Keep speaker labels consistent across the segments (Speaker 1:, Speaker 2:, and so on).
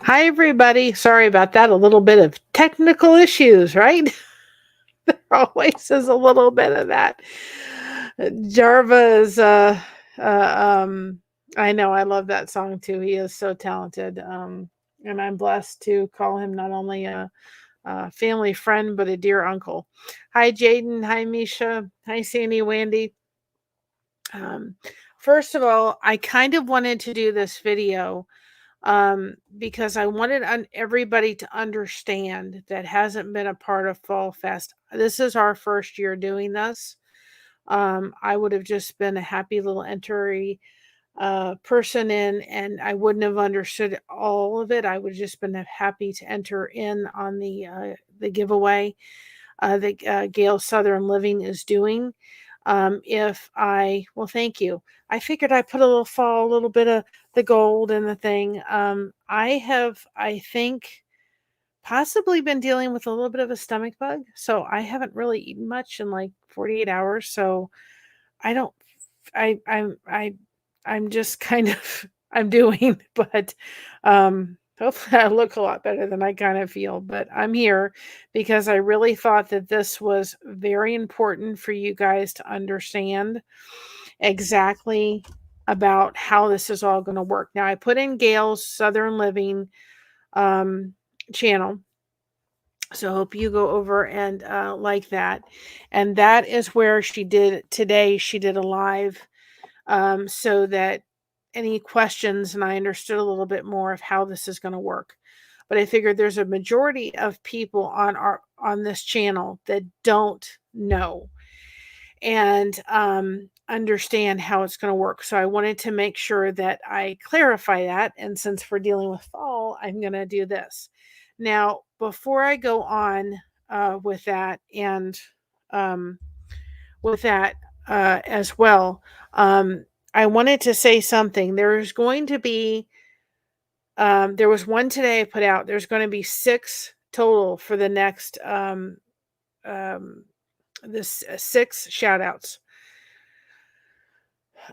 Speaker 1: Hi, everybody. Sorry about that. A little bit of technical issues, right? There always is a little bit of that. Jarva is, I know I love that song too. He is so talented. And I'm blessed to call him not only a family friend, but a dear uncle. Hi, Jaden. Hi, Misha. Hi, Sandy Wandy. Um, First of all, I kind of wanted to do this video because I wanted everybody to understand that hasn't been a part of Fall Fest. This is our first year doing this. I would have just been a happy little entry person in, and I wouldn't have understood all of it. I would have just been happy to enter in on the giveaway that Gail Southern Living is doing. Well, thank you. I figured I put a little bit of the gold in the thing. I think, possibly been dealing with a little bit of a stomach bug. So I haven't really eaten much in like 48 hours. So I don't, I, I'm just kind of, I'm doing, but, hopefully I look a lot better than I kind of feel, but I'm here because I really thought that this was very important for you guys to understand exactly about how this is all going to work. Now, I put in Gail's Southern Living um, channel. So I hope you go over and like that. And that is where she did today. She did a live so that any questions, and I understood a little bit more of how this is going to work. But I figured there's a majority of people on this channel that don't know and understand how it's going to work. So I wanted to make sure that I clarify that. And since we're dealing with fall, I'm going to do this. Now, before I go on with that and um, with that as well, I wanted to say something. There's going to be, there was one today I put out. There's going to be 6 total for the next, um, this 6 shout outs.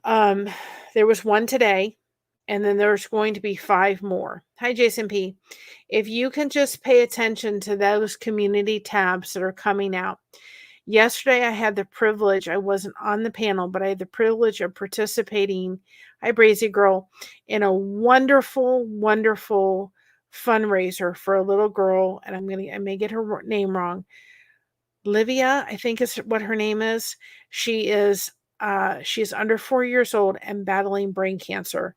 Speaker 1: Um, there was one today, and then there's going to be 5 more. Hi, Jason P. If you can just pay attention to those community tabs that are coming out. Yesterday, I had the privilege, I wasn't on the panel, but I had the privilege of participating, hi, Brazy Girl, in a wonderful, wonderful fundraiser for a little girl, and I may get her name wrong. Livia, I think is what her name is. She's under 4 years old and battling brain cancer.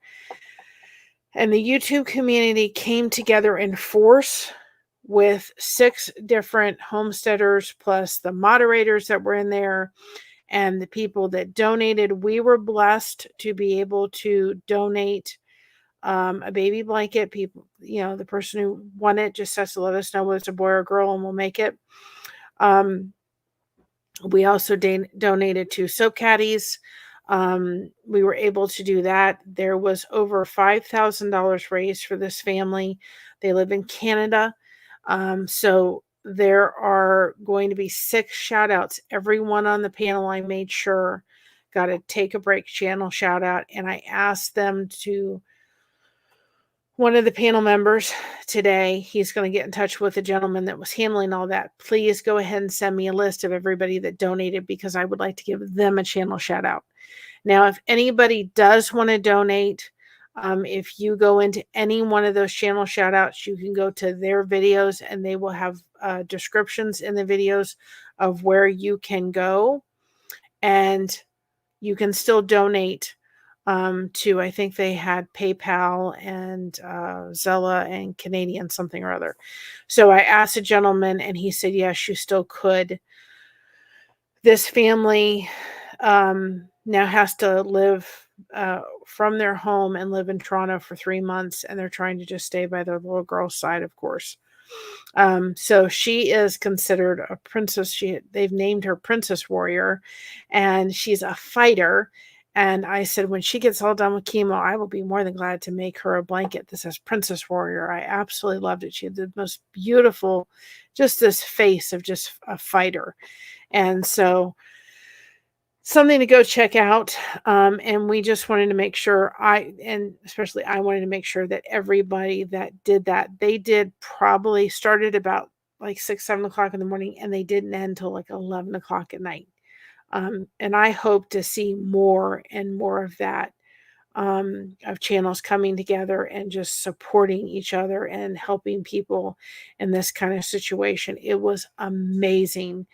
Speaker 1: And the YouTube community came together in force with 6 different homesteaders, plus the moderators that were in there and the people that donated. We were blessed to be able to donate a baby blanket. People, the person who won it just has to let us know whether it's a boy or a girl, and we'll make it. We also donated 2 soap caddies. We were able to do that. There was over $5,000 raised for this family. They live in Canada. So there are going to be 6 shout outs. Everyone on the panel, I made sure, got a Take a Break channel shout out. And I asked them to, one of the panel members today, he's going to get in touch with the gentleman that was handling all that. Please go ahead and send me a list of everybody that donated, because I would like to give them a channel shout out. Now, if anybody does want to donate, if you go into any one of those channel shout outs, you can go to their videos and they will have descriptions in the videos of where you can go, and you can still donate to, I think they had PayPal and Zella and Canadian something or other. So I asked a gentleman and he said, yes, you still could. This family now has to live from their home and live in Toronto for 3 months, and they're trying to just stay by their little girl's side, of course. So she is considered a princess. They've named her Princess Warrior, and she's a fighter. And I said, when she gets all done with chemo, I will be more than glad to make her a blanket that says Princess Warrior. I absolutely loved it. She had the most beautiful, just this face of just a fighter. And so something to go check out. And we just wanted to make sure and especially I wanted to make sure that everybody that did that, they did probably started about like 6, 7 o'clock in the morning, and they didn't end till like 11 o'clock at night. And I hope to see more and more of that, of channels coming together and just supporting each other and helping people in this kind of situation. It was amazing.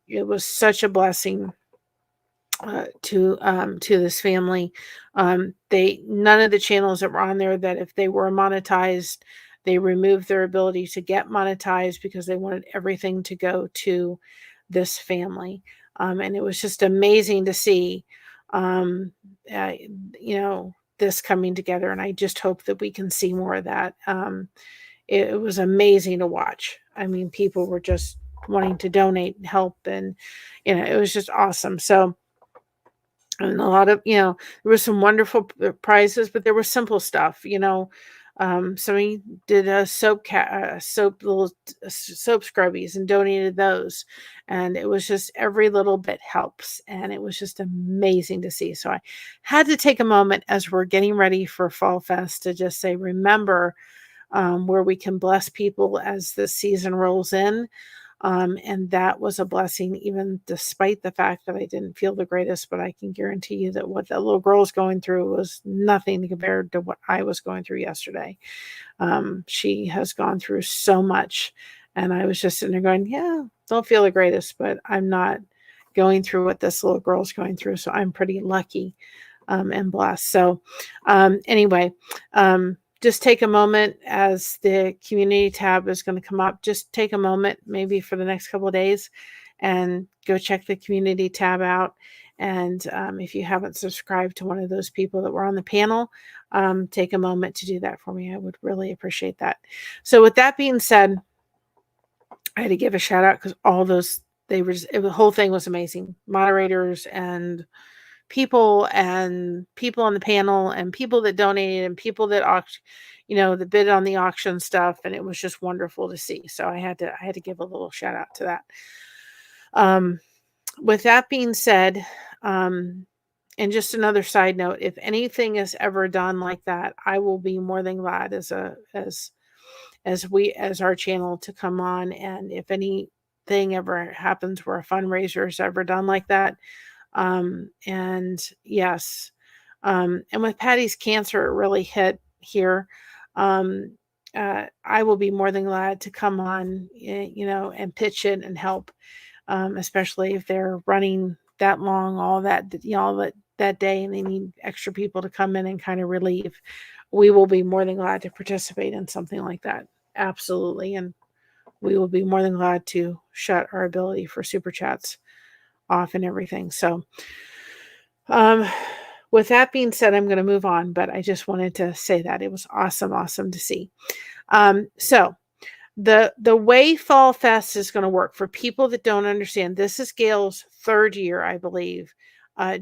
Speaker 1: It was such a blessing, to this family. They None of the channels that were on there, that if they were monetized, they removed their ability to get monetized because they wanted everything to go to this family. And it was just amazing to see, um, uh, this coming together. And I just hope that we can see more of that. It was amazing to watch. I mean, people were just wanting to donate and help, and it was just awesome. So, and a lot of, there was some wonderful prizes, but there was simple stuff. Somebody did a soap, little soap scrubbies, and donated those. And it was just every little bit helps. And it was just amazing to see. So I had to take a moment as we're getting ready for Fall Fest to just say, remember, where we can bless people as the season rolls in. And that was a blessing, even despite the fact that I didn't feel the greatest. But I can guarantee you that what that little girl was going through was nothing compared to what I was going through yesterday. She has gone through so much. And I was just sitting there going, yeah, don't feel the greatest, but I'm not going through what this little girl's going through. So I'm pretty lucky, and blessed. So, anyway, just take a moment as the community tab is going to come up. Just take a moment, maybe for the next couple of days, and go check the community tab out. And if you haven't subscribed to one of those people that were on the panel, take a moment to do that for me. I would really appreciate that. So with that being said, I had to give a shout out because all those, the whole thing was amazing. Moderators and people on the panel, and people that donated, and people that that bid on the auction stuff. And it was just wonderful to see. So I had to give a little shout out to that. With that being said, and just another side note, if anything is ever done like that, I will be more than glad as our channel to come on. And if anything ever happens where a fundraiser is ever done like that, and yes, and with Patty's cancer, it really hit here. I will be more than glad to come on, and pitch in and help, especially if they're running that long, all that day, and they need extra people to come in and kind of relieve. We will be more than glad to participate in something like that. Absolutely. And we will be more than glad to shut our ability for super chats off and everything. So, with that being said, I'm going to move on, but I just wanted to say that it was awesome to see. So the way Fall Fest is going to work, for people that don't understand, this is Gail's third year, I believe,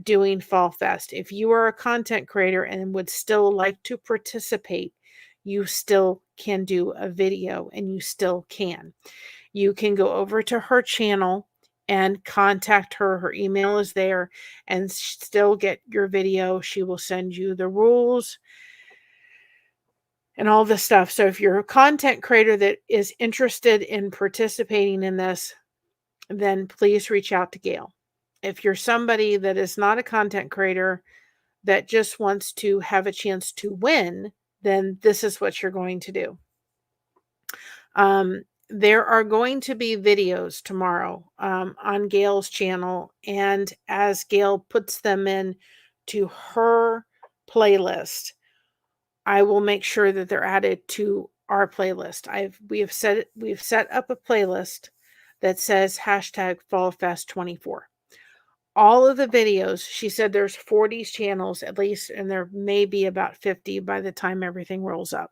Speaker 1: doing Fall Fest. If you are a content creator and would still like to participate, you still can do a video, and you still can. You can go over to her channel and contact her. Her email is there, and still get your video. She will send you the rules and all this stuff. So if you're a content creator that is interested in participating in this, then please reach out to Gail. If you're somebody that is not a content creator that just wants to have a chance to win, then this is what you're going to do. There are going to be videos tomorrow, on Gail's channel, and as Gail puts them in to her playlist, I will make sure that they're added to our playlist. We've set up a playlist that says #FallFest24. All of the videos, she said there's 40 channels at least, and there may be about 50 by the time everything rolls up.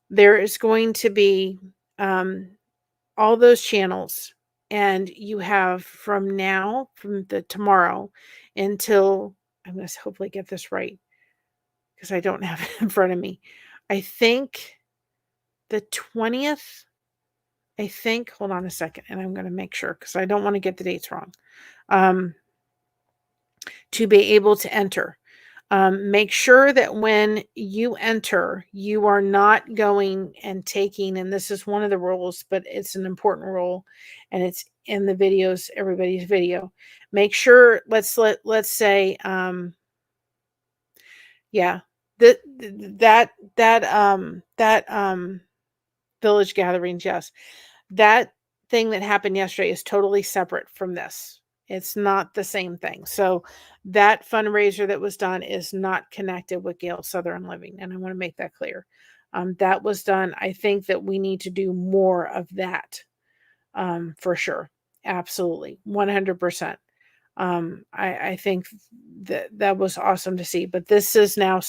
Speaker 1: There is going to be, all those channels, and you have from the tomorrow until, I'm going to hopefully get this right because I don't have it in front of me. I think the 20th, I think, hold on a second, and I'm going to make sure because I don't want to get the dates wrong. Um, to be able to enter. Make sure that when you enter, you are not going and taking, and this is one of the rules, but it's an important rule, and it's in the videos, everybody's video. Make sure, let's say, yeah, that village gatherings, yes, that thing that happened yesterday is totally separate from this. It's not the same thing. So that fundraiser that was done is not connected with Gail Southern Living, and I want to make that clear. That was done. I think that we need to do more of that, for sure. Absolutely, 100%. I think that was awesome to see. But this is now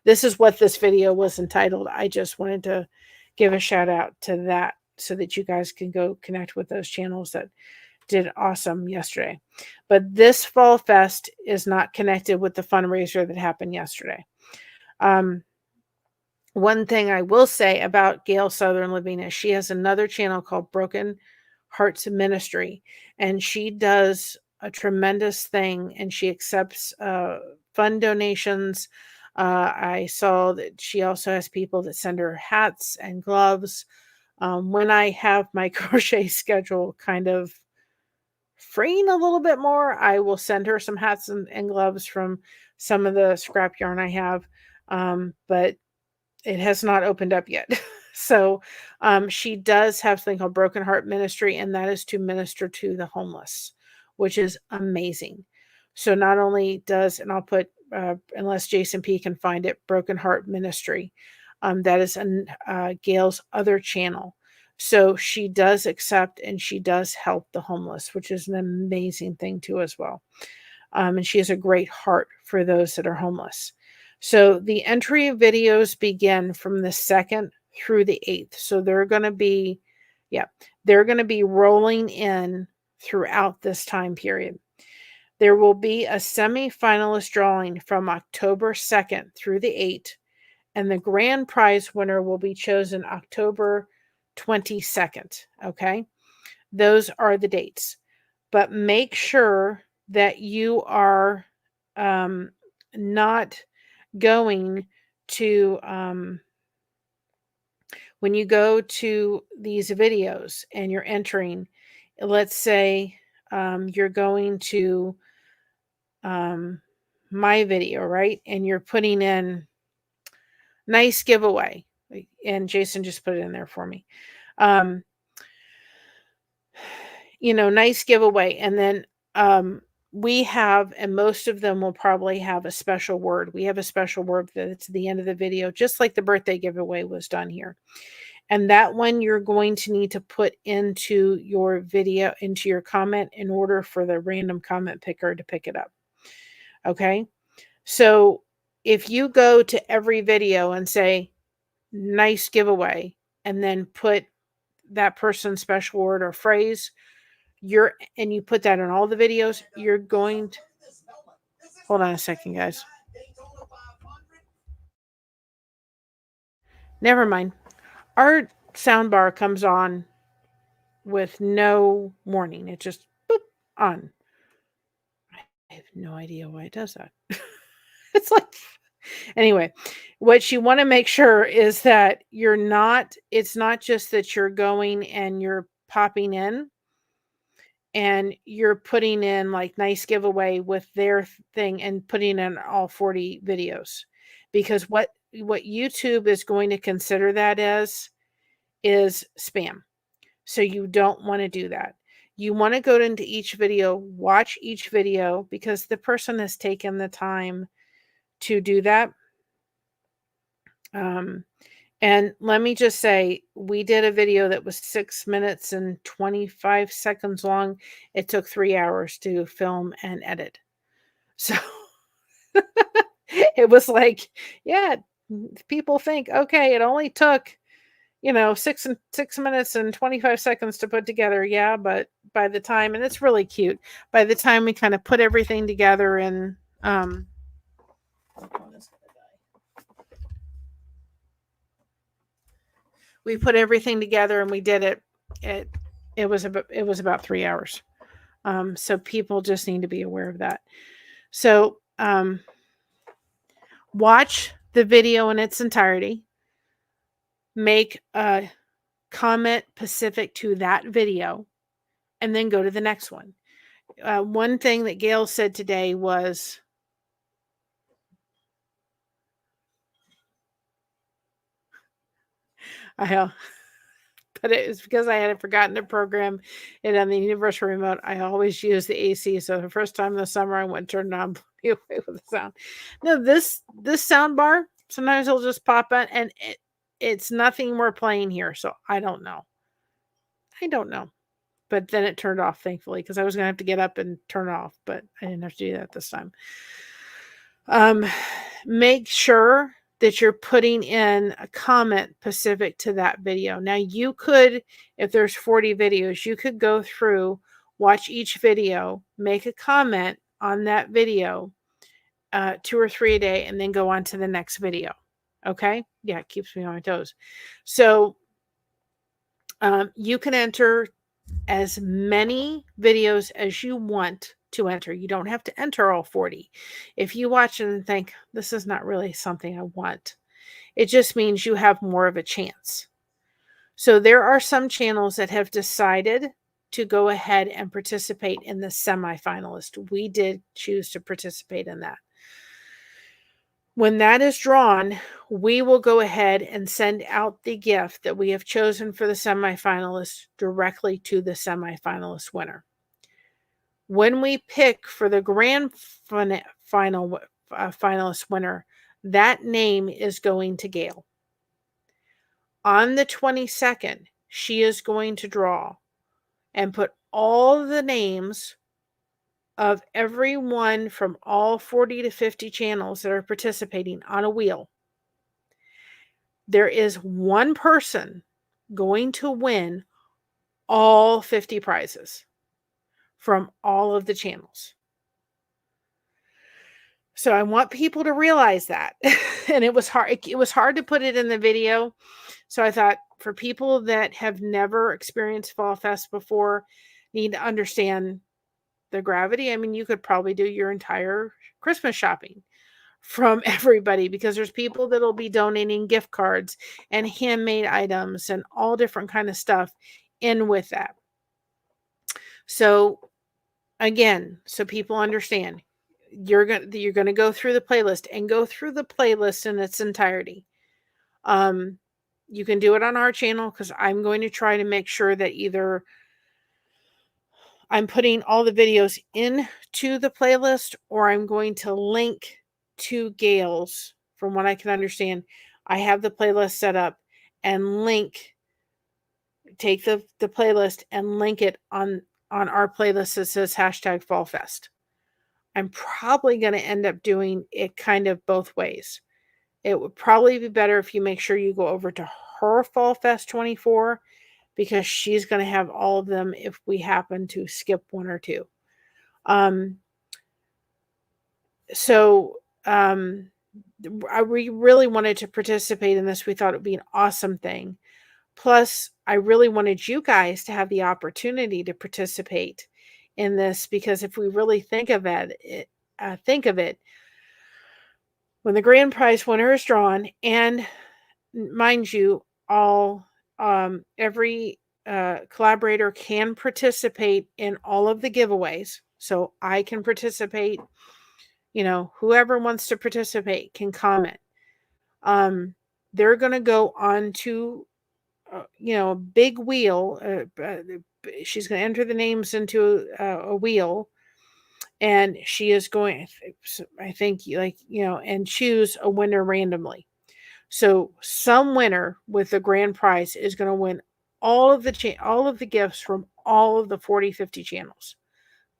Speaker 1: this is what this video was entitled. I just wanted to give a shout out to that so that you guys can go connect with those channels that did awesome yesterday. But this Fall Fest is not connected with the fundraiser that happened yesterday. One thing I will say about Gail Southern Living is she has another channel called Broken Hearts Ministry, and she does a tremendous thing, and she accepts fund donations. I saw that she also has people that send her hats and gloves. When I have my crochet schedule kind of freeing a little bit more, I will send her some hats and gloves from some of the scrap yarn I have. But it has not opened up yet. So she does have something called Broken Heart Ministry, and that is to minister to the homeless, which is amazing. So not only does, and I'll put, unless Jason P can find it, Broken Heart Ministry. That is Gail's other channel. So she does accept and she does help the homeless, which is an amazing thing too as well. And she has a great heart for those that are homeless. So the entry videos begin from the 2nd through the 8th. So they're going to be, they're going to be rolling in throughout this time period. There will be a semi-finalist drawing from October 2nd through the 8th, and the grand prize winner will be chosen October 22nd. Okay. Those are the dates. But make sure that you are not going to, when you go to these videos and you're entering, let's say you're going to my video, right? And you're putting in nice giveaway. And Jason just put it in there for me. Nice giveaway. And then we have, and most of them will probably have a special word. We have a special word that's at the end of the video, just like the birthday giveaway was done here. And that one you're going to need to put into your video, into your comment, in order for the random comment picker to pick it up. Okay. So if you go to every video and say, nice giveaway, and then put that person's special word or phrase, and you put that in all the videos, you're going to, hold on a second, guys. Never mind. Our sound bar comes on with no warning. It just boop on. I have no idea why it does that. It's like, anyway, what you want to make sure is that it's not just that you're going and you're popping in and you're putting in like nice giveaway with their thing and putting in all 40 videos, because what YouTube is going to consider that as is spam. So you don't want to do that. You want to go into each video, watch each video, because the person has taken the time to do that. And let me just say, we did a video that was 6 minutes and 25 seconds long. It took 3 hours to film and edit. So it was like, yeah, people think, okay, it only took, 6 minutes and 25 seconds to put together. Yeah, but by the time, and it's really cute, by the time we kind of put everything together and we put everything together and we did it, it was about 3 hours. So people just need to be aware of that. So watch the video in its entirety. Make a comment specific to that video, and then go to the next one. One thing that Gail said today was, but it was because I had forgotten to program it on the universal remote. I always use the AC. So the first time in the summer, I went and turned it on, blew me away with the sound. No, this sound bar, sometimes it'll just pop on, and it's nothing we're playing here. So I don't know. But then it turned off, thankfully, because I was going to have to get up and turn it off, but I didn't have to do that this time. Make sure that you're putting in a comment specific to that video. Now you could, if there's 40 videos, you could go through, watch each video, make a comment on that video, 2 or 3 a day, and then go on to the next video. Okay? Yeah, it keeps me on my toes. So you can enter as many videos as you want to enter. You don't have to enter all 40. If you watch it and think, this is not really something I want, it just means you have more of a chance. So there are some channels that have decided to go ahead and participate in the semifinalist. We did choose to participate in that. When that is drawn, we will go ahead and send out the gift that we have chosen for the semifinalists directly to the semifinalist winner. When we pick for the grand final finalist winner, that name is going to Gail. On the 22nd, she is going to draw and put all the names of everyone from all 40 to 50 channels that are participating on a wheel. There is one person going to win all 50 prizes from all of the channels. So I want people to realize that. And it was hard. It was hard to put it in the video. So I thought, for people that have never experienced Fall Fest before, need to understand the gravity. I mean, you could probably do your entire Christmas shopping from everybody, because there's people that'll be donating gift cards and handmade items and all different kind of stuff in with that. So again, so people understand, you're going to go through the playlist and go through the playlist in its entirety. You can do it on our channel, because I'm going to try to make sure that either I'm putting all the videos into the playlist, or I'm going to link to Gail's. From what I can understand, I have the playlist set up and take the playlist and link it on our playlist that says #FallFest. I'm probably going to end up doing it kind of both ways. It would probably be better if you make sure you go over to her Fall Fest 24, because she's going to have all of them if we happen to skip one or two. We really wanted to participate in this. We thought it would be an awesome thing. Plus, I really wanted you guys to have the opportunity to participate in this, because if we really think of it, when the grand prize winner is drawn, and mind you, every collaborator can participate in all of the giveaways. So I can participate, whoever wants to participate can comment. They're going to go on to, a big wheel. She's going to enter the names into a wheel, and she is going, I think, and choose a winner randomly. So some winner with the grand prize is going to win all of the gifts from all of the 40, 50 channels.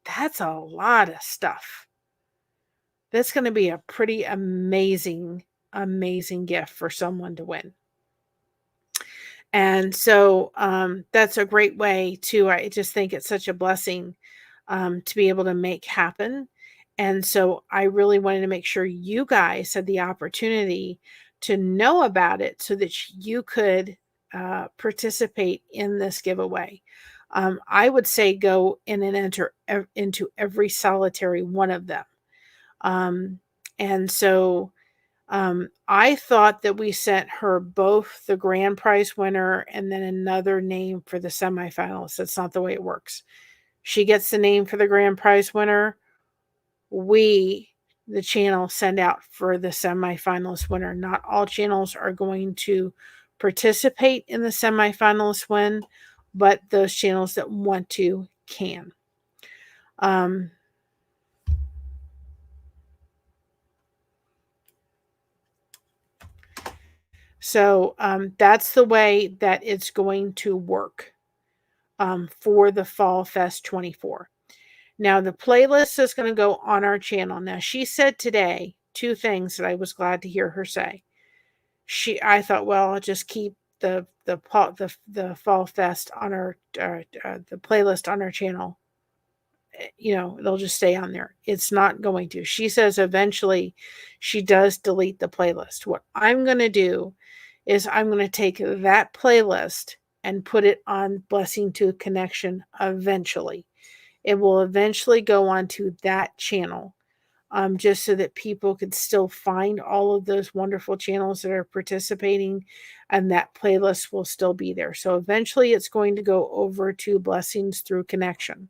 Speaker 1: That's a lot of stuff. That's going to be a pretty amazing gift for someone to win. And so that's a great way to, I just think it's such a blessing to be able to make happen. And so I really wanted to make sure you guys had the opportunity to know about it, so that you could participate in this giveaway. I would say go in and enter into every solitary one of them. Um, and so I thought that we sent her both the grand prize winner and then another name for the semifinalists. That's not the way it works. She gets the name for the grand prize winner. We, the channel, send out for the semifinalist winner. Not all channels are going to participate in the semifinalist win, but those channels that want to can. So that's the way that it's going to work for the Fall Fest 24. Now, the playlist is going to go on our channel. Now, she said today 2 things that I was glad to hear her say. I thought, well, I'll just keep the Fall Fest on our the playlist on our channel. It'll just stay on there. It's not going to. She says eventually she does delete the playlist. What I'm going to do is I'm going to take that playlist and put it on Blessing to Connection eventually. It will eventually go onto that channel, just so that people could still find all of those wonderful channels that are participating, and that playlist will still be there. So eventually it's going to go over to Blessings Through Connection.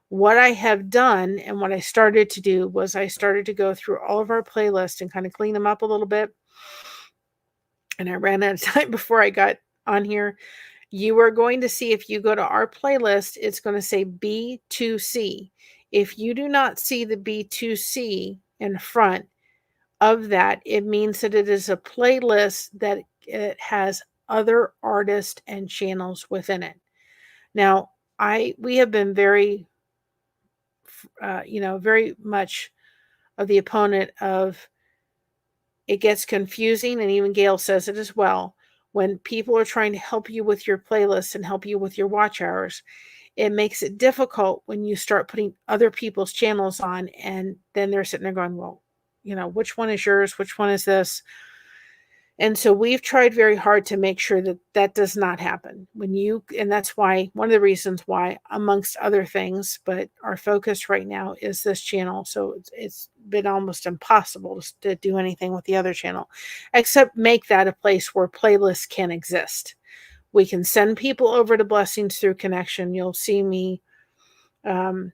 Speaker 1: What I have done and what I started to do was I started to go through all of our playlists and kind of clean them up a little bit. And I ran out of time before I got on here. You are going to see, if you go to our playlist, it's going to say B2C. If you do not see the B2C in front of that, it means that it is a playlist that it has other artists and channels within it. Now, we have been very very much of the opponent of, it gets confusing, and even Gail says it as well. When people are trying to help you with your playlist and help you with your watch hours, it makes it difficult when you start putting other people's channels on, and then they're sitting there going, well, which one is yours? Which one is this? And so we've tried very hard to make sure that that does not happen. And that's why, one of the reasons why, amongst other things, but our focus right now is this channel. So it's been almost impossible to do anything with the other channel, except make that a place where playlists can exist. We can send people over to Blessings Through Connection. You'll see me, you'll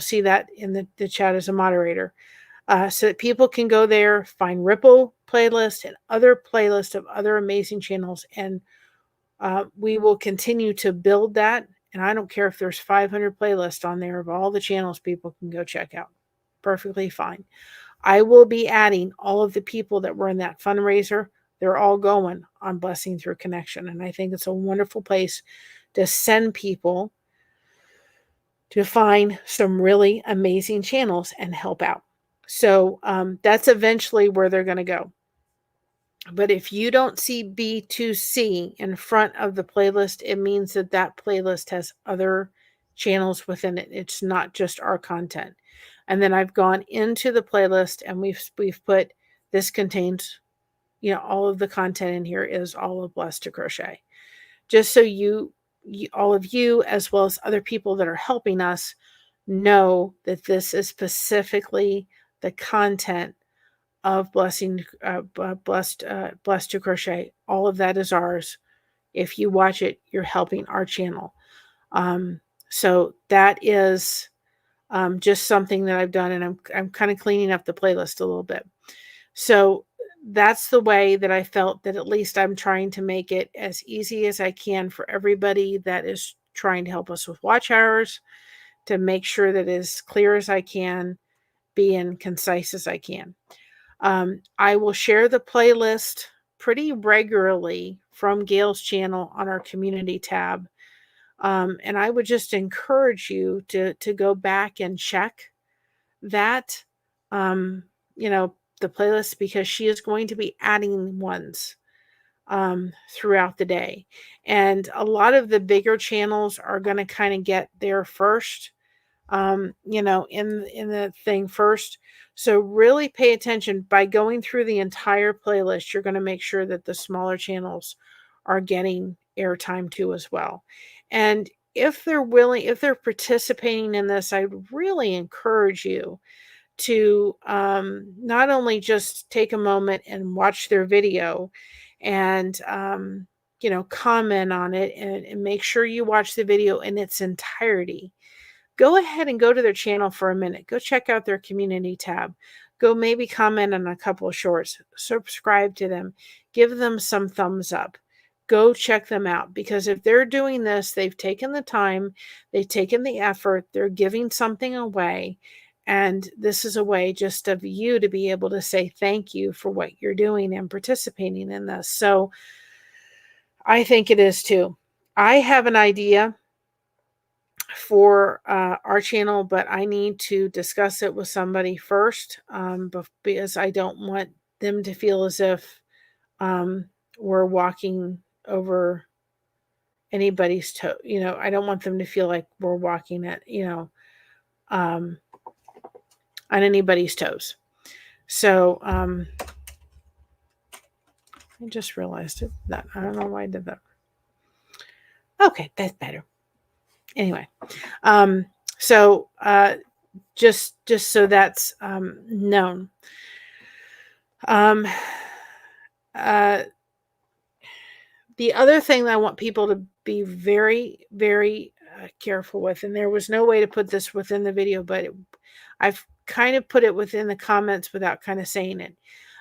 Speaker 1: see that in the chat as a moderator. So that people can go there, find Ripple playlist and other playlists of other amazing channels. And we will continue to build that. And I don't care if there's 500 playlists on there of all the channels people can go check out. Perfectly fine. I will be adding all of the people that were in that fundraiser. They're all going on Blessing Through Connection. And I think it's a wonderful place to send people to find some really amazing channels and help out. So that's eventually where they're going to go. But if you don't see B2C in front of the playlist, it means that that playlist has other channels within it. It's not just our content. And then I've gone into the playlist and we've put, this contains, all of the content in here is all of Blessed to Crochet. Just so all of you, as well as other people that are helping us, know that this is specifically the content of Blessed to Crochet. All of that is ours. If you watch it, you're helping our channel. So that is just something that I've done, and I'm kind of cleaning up the playlist a little bit. So that's the way that I felt that at least I'm trying to make it as easy as I can for everybody that is trying to help us with watch hours, to make sure that as clear as I can, being concise as I can. I will share the playlist pretty regularly from Gail's channel on our community tab. And I would just encourage you to go back and check that, the playlist, because she is going to be adding ones throughout the day. And a lot of the bigger channels are going to kind of get there first. in the thing first. So really pay attention. By going through the entire playlist, you're going to make sure that the smaller channels are getting airtime too as well. And if they're participating in this, I'd really encourage you to not only just take a moment and watch their video and comment on it, and make sure you watch the video in its entirety. Go ahead and go to their channel for a minute. Go check out their community tab. Go maybe comment on a couple of shorts. Subscribe to them. Give them some thumbs up. Go check them out, because if they're doing this, they've taken the time, they've taken the effort, they're giving something away. And this is a way just of you to be able to say thank you for what you're doing and participating in this. So I think it is too. I have an idea for our channel, but I need to discuss it with somebody first, because I don't want them to feel as if we're walking over anybody's toe. I don't want them to feel like we're walking at, on anybody's toes. So I just realized it. That I don't know why I did that. Okay, that's better. Anyway, so just so that's known. The other thing that I want people to be very, very careful with, and there was no way to put this within the video, but I've kind of put it within the comments without kind of saying it.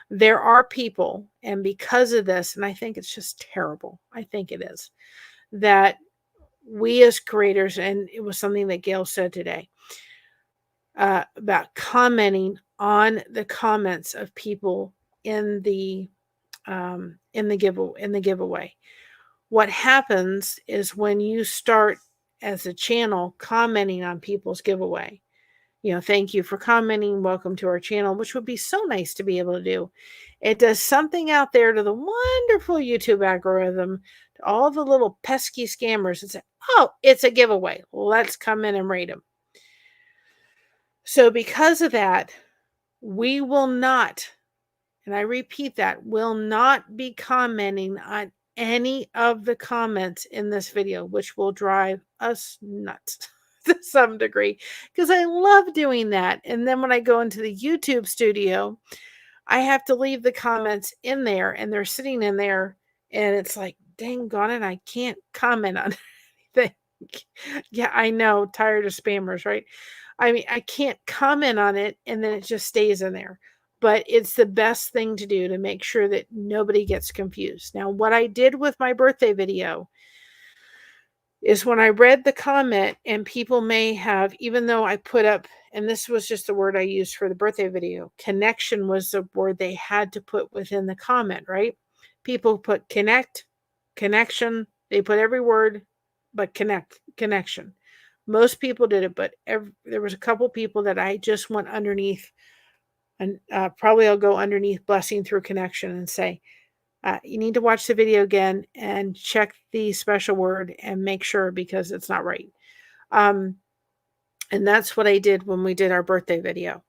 Speaker 1: There are people, and because of this, and I think it's just terrible, I think it is, that we as creators, and it was something that Gail said today, about commenting on the comments of people in the giveaway. What happens is when you start as a channel commenting on people's giveaway, thank you for commenting, welcome to our channel, which would be so nice to be able to do. It does something out there to the wonderful YouTube algorithm, to all the little pesky scammers that say, oh, it's a giveaway, let's come in and rate them. So because of that, we will not, and I repeat that, will not be commenting on any of the comments in this video, which will drive us nuts to some degree, because I love doing that. And then when I go into the YouTube studio, I have to leave the comments in there, and they're sitting in there, and it's like, dang on it, I can't comment on anything. Yeah, I know, tired of spammers, right? I mean, I can't comment on it, and then it just stays in there. But it's the best thing to do to make sure that nobody gets confused. Now, what I did with my birthday video is when I read the comment, and people may have, even though I put up, and this was just the word I used for the birthday video, connection was the word they had to put within the comment, right? People put connect, connection, they put every word but connection. Most people did it, but there was a couple people that I just went underneath, and probably I'll go underneath blessing through connection and say, you need to watch the video again and check the special word and make sure, because it's not right. And that's what I did when we did our birthday video,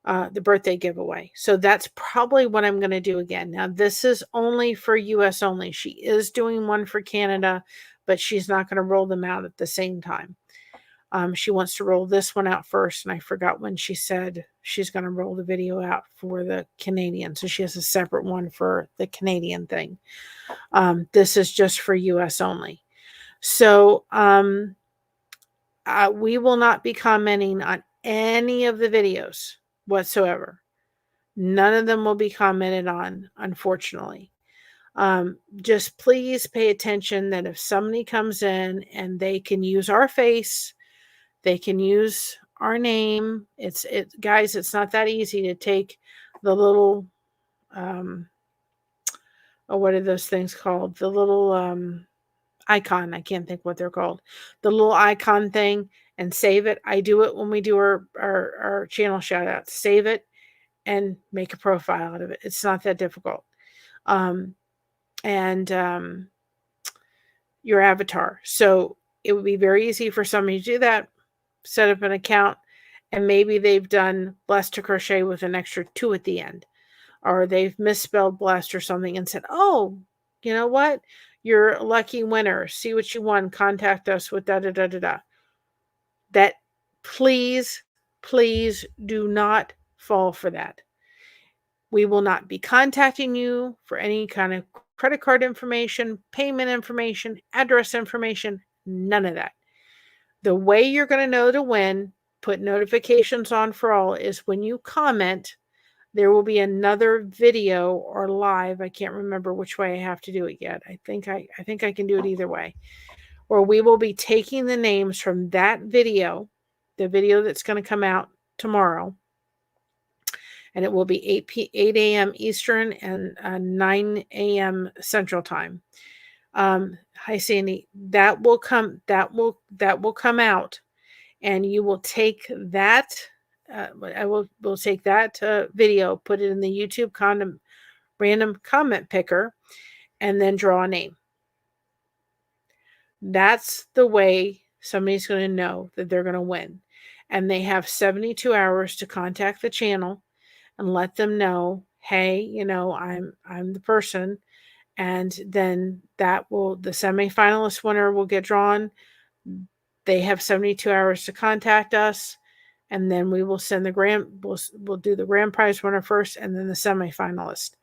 Speaker 1: the birthday giveaway. So that's probably what I'm going to do again. Now, this is only for US only. She is doing one for Canada, but she's not going to roll them out at the same time. She wants to roll this one out first, and I forgot when she said she's going to roll the video out for the Canadian. So she has a separate one for the Canadian thing. This is just for US only. So we will not be commenting on any of the videos whatsoever. None of them will be commented on, unfortunately. Just please pay attention that if somebody comes in and they can use our face, they can use our name. Guys, it's not that easy to take the little, what are those things called? The little icon. I can't think what they're called. The little icon thing, and save it. I do it when we do our channel shout outs. Save it and make a profile out of it. It's not that difficult. And your avatar. So it would be very easy for somebody to do that. set up an account and maybe they've done Blessed to Crochet with an extra 2 at the end, or they've misspelled blessed or something and said, oh, you know what? You're a lucky winner. See what you won. Contact us with da da da da da. That please, please do not fall for that. We will not be contacting you for any kind of credit card information, payment information, address information, none of that. The way you're going to know to win, put notifications on for all, is when you comment, there will be another video or live. I can't remember which way I have to do it yet. I think I can do it either way. Where we will be taking the names from that video, the video that's going to come out tomorrow, and it will be 8 a.m. Eastern and 9 a.m. Central Time. Hi Sandy, that will come out, and you will take that. We'll take that video, put it in the YouTube random comment picker, and then draw a name. That's the way somebody's going to know that they're going to win. And they have 72 hours to contact the channel and let them know, hey, you know, I'm the person. And then the semifinalist winner will get drawn. They have 72 hours to contact us. And then we will send we'll do the grand prize winner first and then the semifinalist.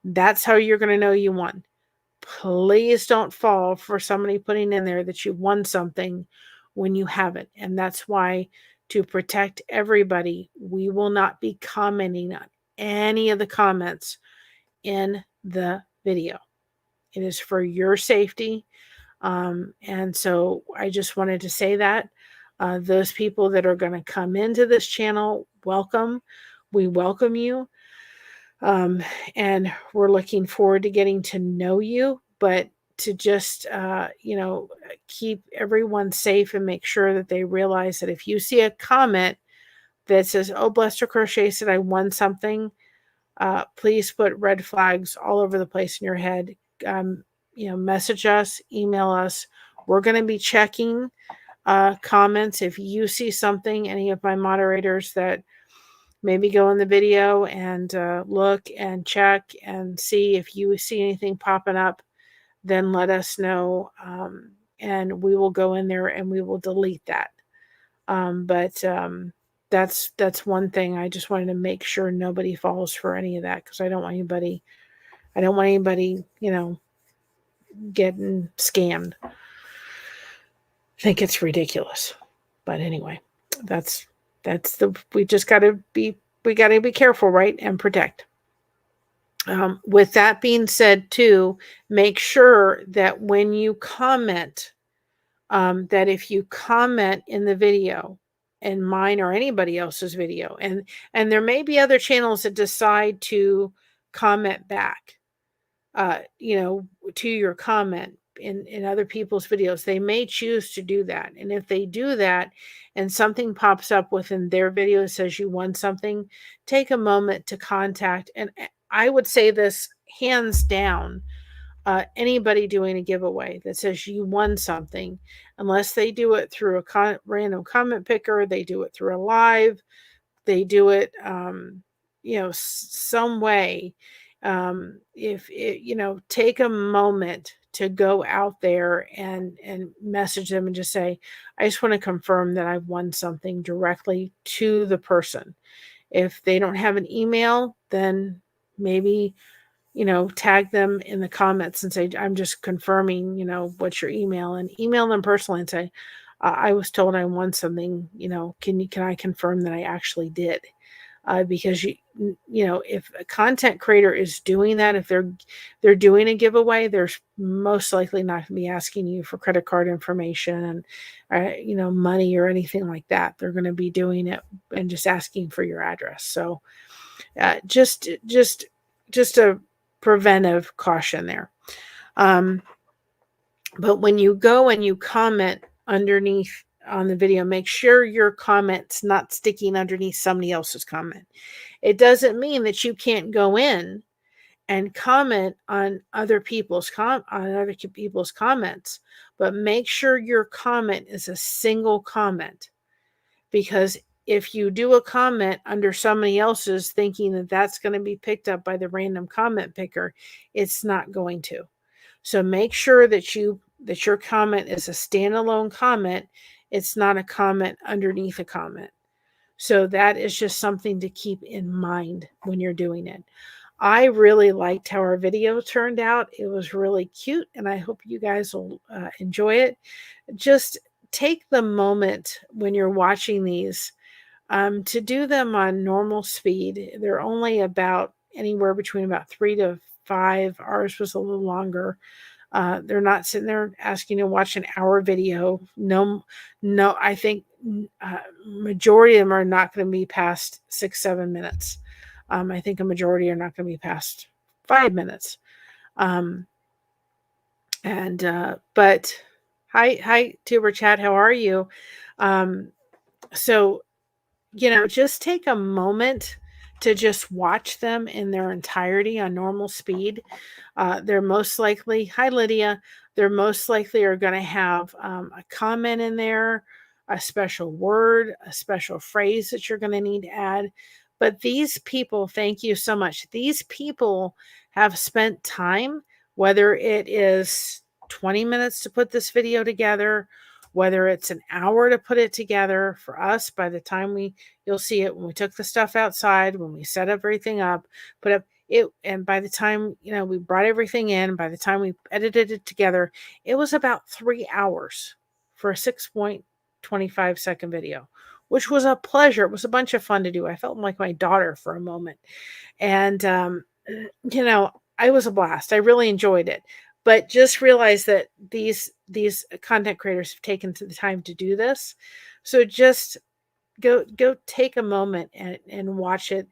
Speaker 1: That's how you're going to know you won. Please don't fall for somebody putting in there that you won something when you haven't. And that's why, to protect everybody, we will not be commenting on any of the comments in the video. It is for your safety. And so I just wanted to say that. Those people that are going to come into this channel, welcome. We welcome you. And we're looking forward to getting to know you, but to just, keep everyone safe and make sure that they realize that if you see a comment that says, oh, Blessed to Crochet said I won something, please put red flags all over the place in your head. Message us, email us. We're going to be checking comments. If you see something, any of my moderators that maybe go in the video and look and check and see if you see anything popping up, then let us know. And we will go in there and we will delete that. But that's one thing. I just wanted to make sure nobody falls for any of that, because I don't want anybody, getting scammed. I think it's ridiculous. But anyway, we just got to be careful, right? And protect. With that being said, too, make sure that when you comment, that if you comment in the video, in mine or anybody else's video, and there may be other channels that decide to comment back, to your comment in other people's videos. They may choose to do that. And if they do that and something pops up within their video that says you won something, take a moment to contact. And I would say this hands down, anybody doing a giveaway that says you won something, unless they do it through a random comment picker, they do it through a live, they do it, some way. Take a moment to go out there and message them and just say, I just want to confirm that I've won something, directly to the person. If they don't have an email, then maybe, tag them in the comments and say, I'm just confirming, what's your email, and email them personally and say, I was told I won something, can I confirm that I actually did? Because if a content creator is doing that, if they're doing a giveaway, they're most likely not going to be asking you for credit card information and money or anything like that. They're going to be doing it and just asking for your address. So just a preventive caution there. But when you go and you comment underneath on the video, make sure your comment's not sticking underneath somebody else's comment. It doesn't mean that you can't go in and comment on other people's comments, but make sure your comment is a single comment. because if you do a comment under somebody else's thinking that that's going to be picked up by the random comment picker, it's not going to. So make sure that your comment is a standalone comment. It's not a comment underneath a comment. So that is just something to keep in mind when you're doing it. I really liked how our video turned out. It was really cute, and I hope you guys will enjoy it. Just take the moment when you're watching these to do them on normal speed. They're only about anywhere between about 3 to 5. Ours was a little longer. They're not sitting there asking you to watch an hour video. No, I think majority of them are not going to be past 6, 7 minutes. I think a majority are not going to be past 5 minutes. But hi, Tuber Chat. How are you? So, just take a moment to just watch them in their entirety on normal speed. They're most likely, hi Lydia, they're most likely are going to have a comment in there, a special word, a special phrase that you're going to need to add. But these people, thank you so much. These people have spent time, whether it is 20 minutes to put this video together, whether it's an hour to put it together. For us, by the time you'll see it when we took the stuff outside, when we set everything up, put up it, and by the time we brought everything in, by the time we edited it together, it was about 3 hours for a 6.25 second video, which was a pleasure. It was a bunch of fun to do. I felt like my daughter for a moment, and I was a blast. I really enjoyed it. But just realize that these content creators have taken the time to do this. So just go take a moment and watch it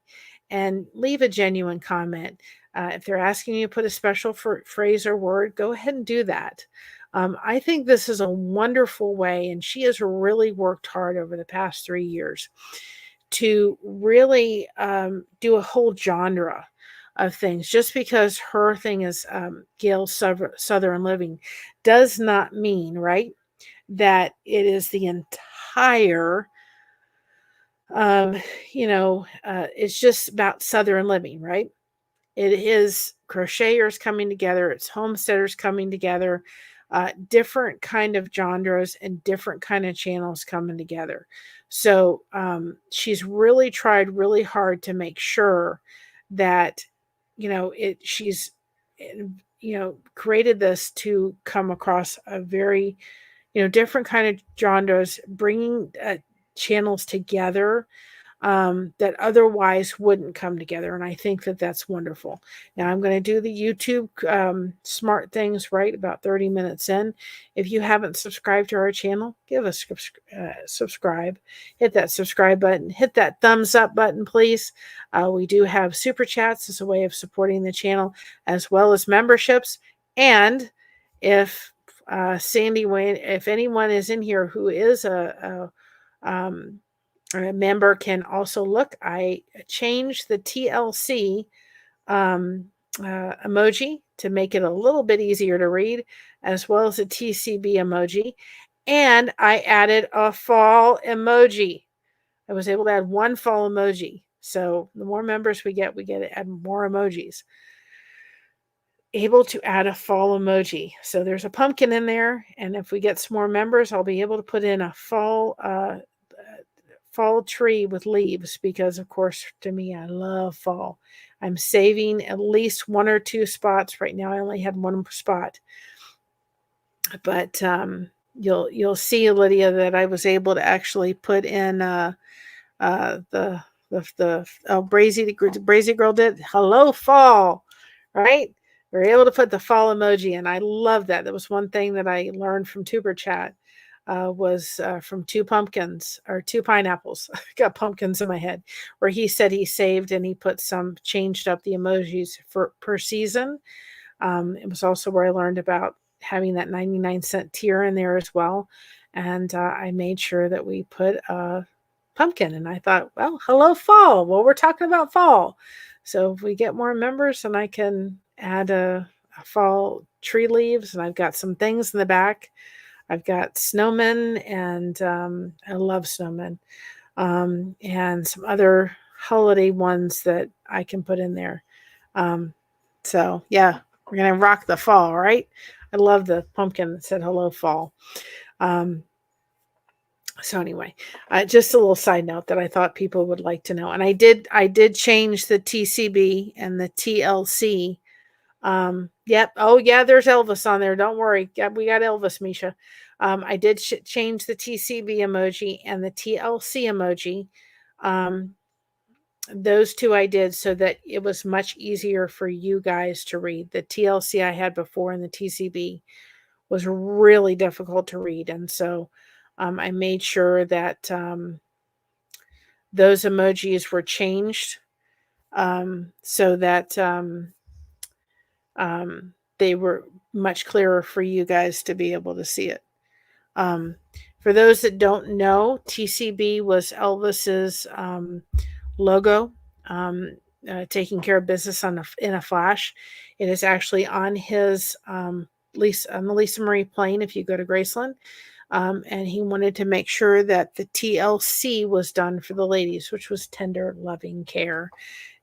Speaker 1: and leave a genuine comment. If they're asking you to put a special phrase or word, go ahead and do that. I think this is a wonderful way, and she has really worked hard over the past 3 years to really do a whole genre of things. Just because her thing is Gail Southern Living does not mean, right, that it is the entire it's just about Southern living, right? It is crocheters coming together, it's homesteaders coming together, different kind of genres and different kind of channels coming together. So she's really tried really hard to make sure that she's created this to come across a very different kind of genres, bringing channels together that otherwise wouldn't come together. And I think that that's wonderful. Now I'm going to do the YouTube smart things right about 30 minutes in. If you haven't subscribed to our channel, give us subscribe, hit that subscribe button, hit that thumbs up button, please. We do have super chats as a way of supporting the channel, as well as memberships. And if Sandy Wayne, if anyone is in here who is a member, can also look. I changed the TLC emoji to make it a little bit easier to read, as well as a TCB emoji. And I added a fall emoji. I was able to add one fall emoji. So the more members we get to add more emojis. Able to add a fall emoji. So there's a pumpkin in there. And if we get some more members, I'll be able to put in a fall tree with leaves, because of course to me I love fall. I'm saving at least 1 or 2 spots. Right now I only had 1 spot, but you'll see, Lydia, that I was able to actually put in Brazy Girl did hello fall, right? We were able to put the fall emoji, and I love that. That was one thing that I learned from Tuber Chat. Was from 2 pumpkins or 2 pineapples. I got pumpkins in my head, where he said he saved and he put some, changed up the emojis per season. It was also where I learned about having that 99-cent tier in there as well. And I made sure that we put a pumpkin, and I thought, well, hello fall. Well, we're talking about fall. So if we get more members, then I can add a fall tree leaves, and I've got some things in the back I've got snowmen, and I love snowmen, and some other holiday ones that I can put in there. So yeah, we're gonna rock the fall, right? I love the pumpkin that said "Hello Fall." Um, so anyway, just a little side note that I thought people would like to know, and I did change the TCB and the TLC. Yep. Oh yeah, there's Elvis on there. Don't worry. Yeah, we got Elvis, Misha. I did change the TCB emoji and the TLC emoji. Um, those two I did so that it was much easier for you guys to read. The TLC I had before and the TCB was really difficult to read. And so I made sure that those emojis were changed so that they were much clearer for you guys to be able to see it. Um, for those that don't know, TCB was Elvis's logo, taking care of business in a flash. It is actually on his on the Lisa Marie plane if you go to Graceland. And he wanted to make sure that the TLC was done for the ladies, which was tender, loving care.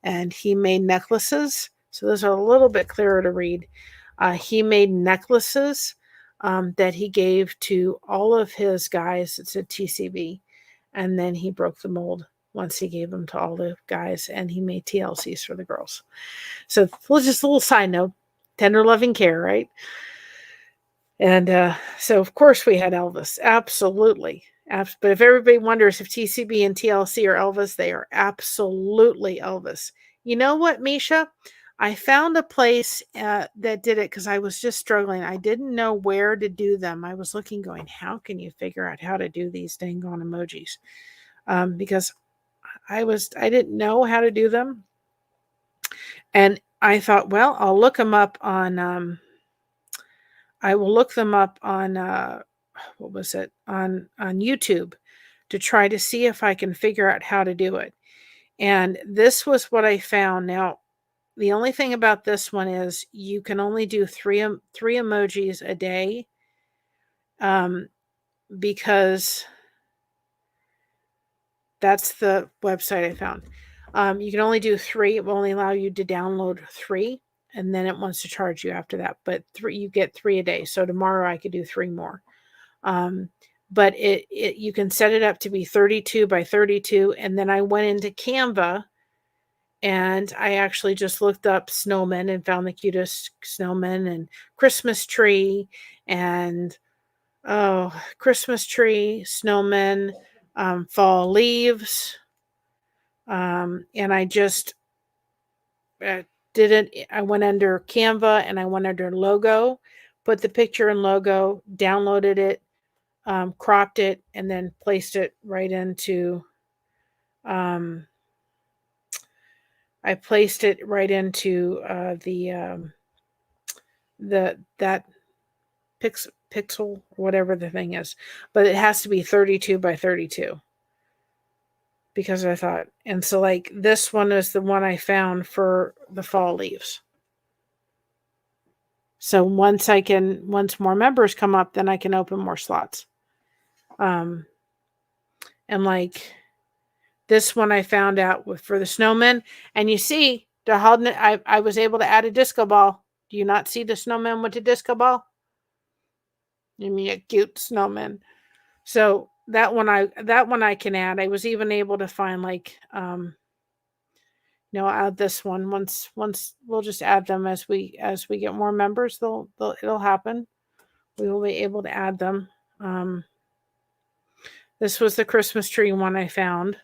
Speaker 1: And he made necklaces. So those are a little bit clearer to read. He made necklaces that he gave to all of his guys. It said TCB. And then he broke the mold once he gave them to all the guys, and he made TLCs for the girls. So just a little side note, tender loving care, right? And so of course we had Elvis, absolutely. But if everybody wonders if TCB and TLC are Elvis, they are absolutely Elvis. You know what, Misha? I found a place that did it because I was just struggling. I didn't know where to do them. I was looking, going, how can you figure out how to do these dang on emojis? Because I didn't know how to do them. And I thought, well, I'll look them up on, I will look them up on, what was it, on YouTube to try to see if I can figure out how to do it. And this was what I found. Now, the only thing about this one is you can only do three emojis a day, because that's the website I found. You can only do three. It will only allow you to download three, and then it wants to charge you after that. But you get three a day. So tomorrow I could do three more. But you can set it up to be 32 by 32. And then I went into Canva and I actually just looked up snowmen and found the cutest snowmen and Christmas tree and Christmas tree, snowmen, fall leaves. And I just did it. I went under Canva and I went under logo, put the picture in logo, downloaded it, cropped it, and then placed it right into, I placed it right into that pixel, whatever the thing is, but it has to be 32 by 32 because I thought, and so like this one is the one I found for the fall leaves. So once more members come up, then I can open more slots. And like this one I found out for the snowmen, and you see I was able to add a disco ball. Do you not see the snowman with the disco ball? You mean a cute snowman. So that one I can add. I was even able to find like add this one once we'll just add them as we get more members. It'll happen. We will be able to add them. This was the Christmas tree one I found.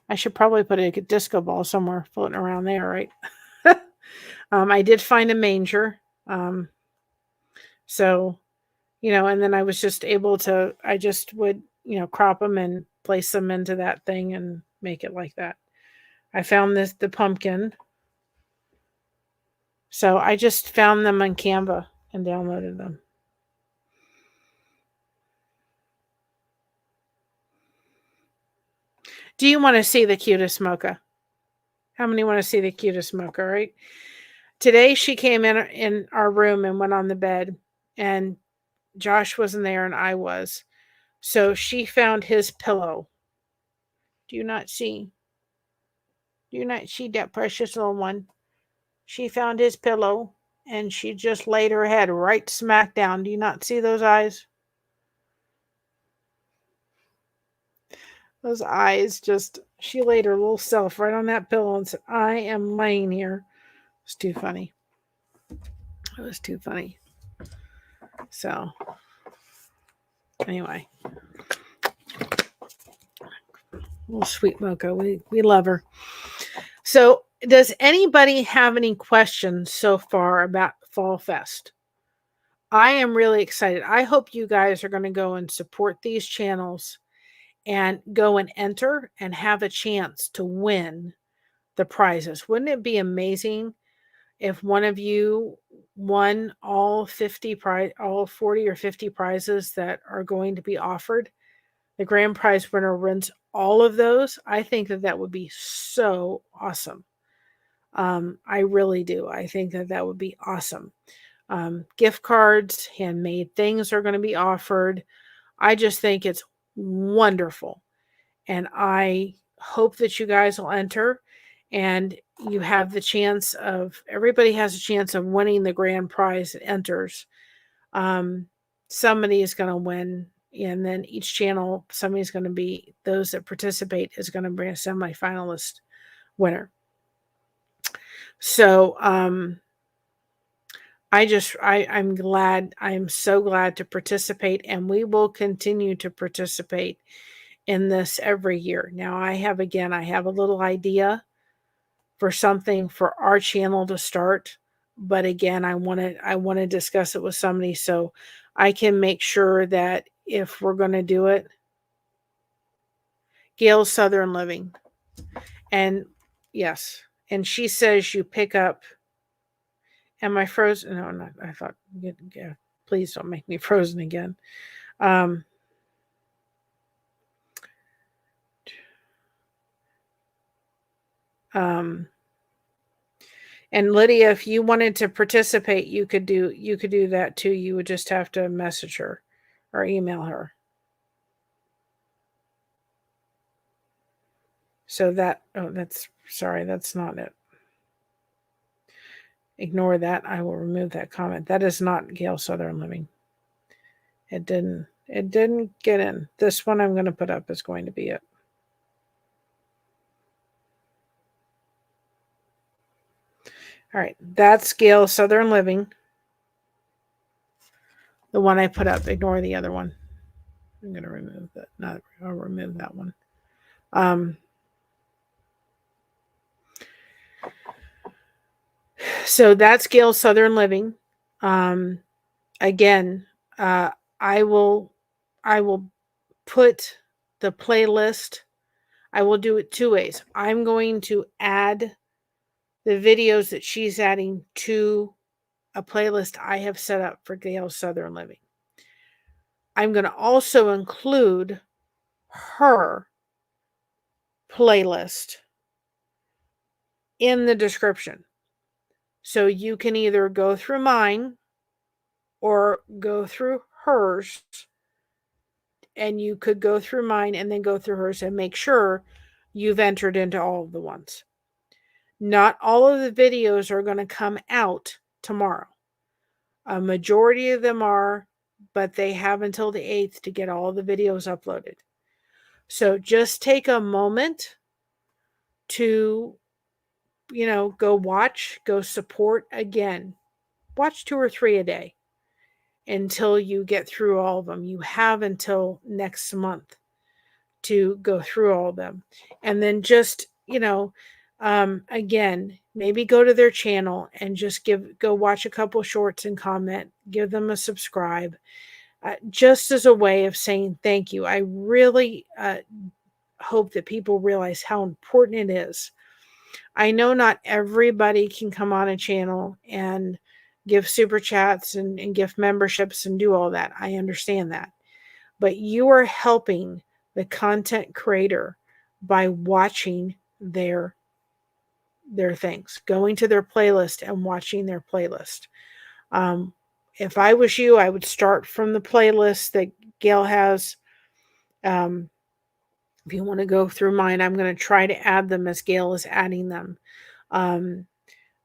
Speaker 1: I should probably put a disco ball somewhere floating around there, right? I did find a manger. So, and then I was just able to, I just would, crop them and place them into that thing and make it like that. I found the pumpkin. So I just found them on Canva and downloaded them. Do you want to see the cutest mocha? How many want to see the cutest mocha, right? Today she came in our room and went on the bed, and Josh wasn't there and I was. So she found his pillow. Do you not see? Do you not see that precious little one? She found his pillow and she just laid her head right smack down. Do you not see those eyes? Those eyes just, she laid her little self right on that pillow and said, I am laying here. It's too funny. It was too funny. So, anyway. Little sweet mocha. We love her. So, does anybody have any questions so far about Fall Fest? I am really excited. I hope you guys are going to go and support these channels and go and enter and have a chance to win the prizes. Wouldn't it be amazing if one of you won all 40 or 50 prizes that are going to be offered? The grand prize winner wins all of those. I think that would be so awesome. I really do. I think that would be awesome. Gift cards, handmade things are going to be offered. I just think it's wonderful. And I hope that you guys will enter and you have the chance of, everybody has a chance of winning the grand prize that enters. Somebody is going to win, and then each channel, somebody's going to be, those that participate is going to bring a semi-finalist winner. So, I'm glad, I'm so glad to participate, and we will continue to participate in this every year. Now I have a little idea for something for our channel to start, but again, I want to discuss it with somebody so I can make sure that if we're going to do it. Gail's Southern Living. And yes, and she says you pick up. Am I frozen? No, not. I thought, yeah, please don't make me frozen again. And Lydia, if you wanted to participate, you could do that too. You would just have to message her or email her. So sorry, that's not it. Ignore that. I will remove that comment. That is not Gail Southern Living. It didn't get in. This one I'm going to put up is going to be it. All right, that's Gail Southern Living. The one I put up. Ignore the other one. I'm going to remove that. I'll remove that one. So that's Gail Southern Living. Again, I will put the playlist. I will do it two ways. I'm going to add the videos that she's adding to a playlist I have set up for Gail Southern Living. I'm going to also include her playlist in the description. So you can either go through mine or go through hers, and you could go through mine and then go through hers and make sure you've entered into all of the ones. Not all of the videos are going to come out tomorrow. A majority of them are, but they have until the 8th to get all the videos uploaded. So just take a moment to, go watch, go support. Again, watch 2 or 3 a day until you get through all of them. You have until next month to go through all of them. And then just, again, maybe go to their channel and just go watch a couple shorts and comment, give them a subscribe, just as a way of saying thank you. I really hope that people realize how important it is. I know not everybody can come on a channel and give super chats and gift memberships and do all that. I understand that. But you are helping the content creator by watching their their things, going to their playlist and watching their playlist. If I was you, I would start from the playlist that Gail has. Um, if you want to go through mine, I'm going to try to add them as Gail is adding them. Um,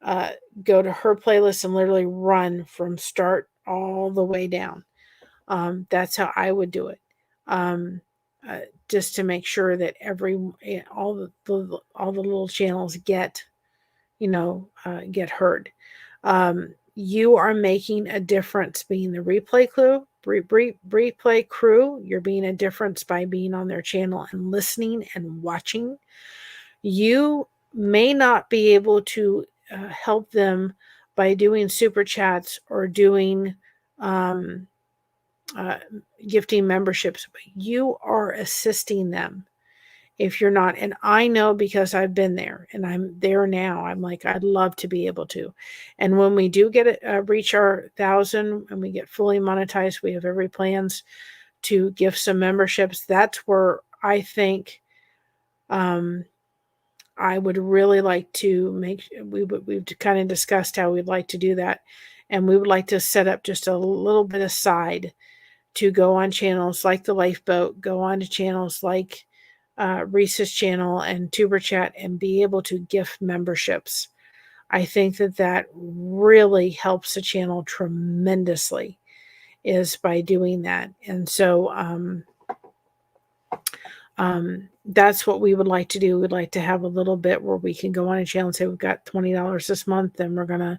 Speaker 1: uh, go to her playlist and literally run from start all the way down. That's how I would do it. Um, just to make sure that all the little channels get, get heard. You are making a difference being the replay crew. You're being a difference by being on their channel and listening and watching. You may not be able to help them by doing super chats or doing uh, gifting memberships, but you are assisting them if you're not. And I know because I've been there and I'm there now. I'm like, I'd love to be able to. And when we do get it, reach our 1,000 and we get fully monetized, we have every plans to give some memberships. That's where I think I would really like to we've kind of discussed how we'd like to do that. And we would like to set up just a little bit aside to go on channels like the Lifeboat, go on to channels like Reese's channel and Tuber Chat and be able to gift memberships. I think that really helps the channel tremendously is by doing that. And so that's what we would like to do. We'd like to have a little bit where we can go on a channel and say we've got $20 this month and we're gonna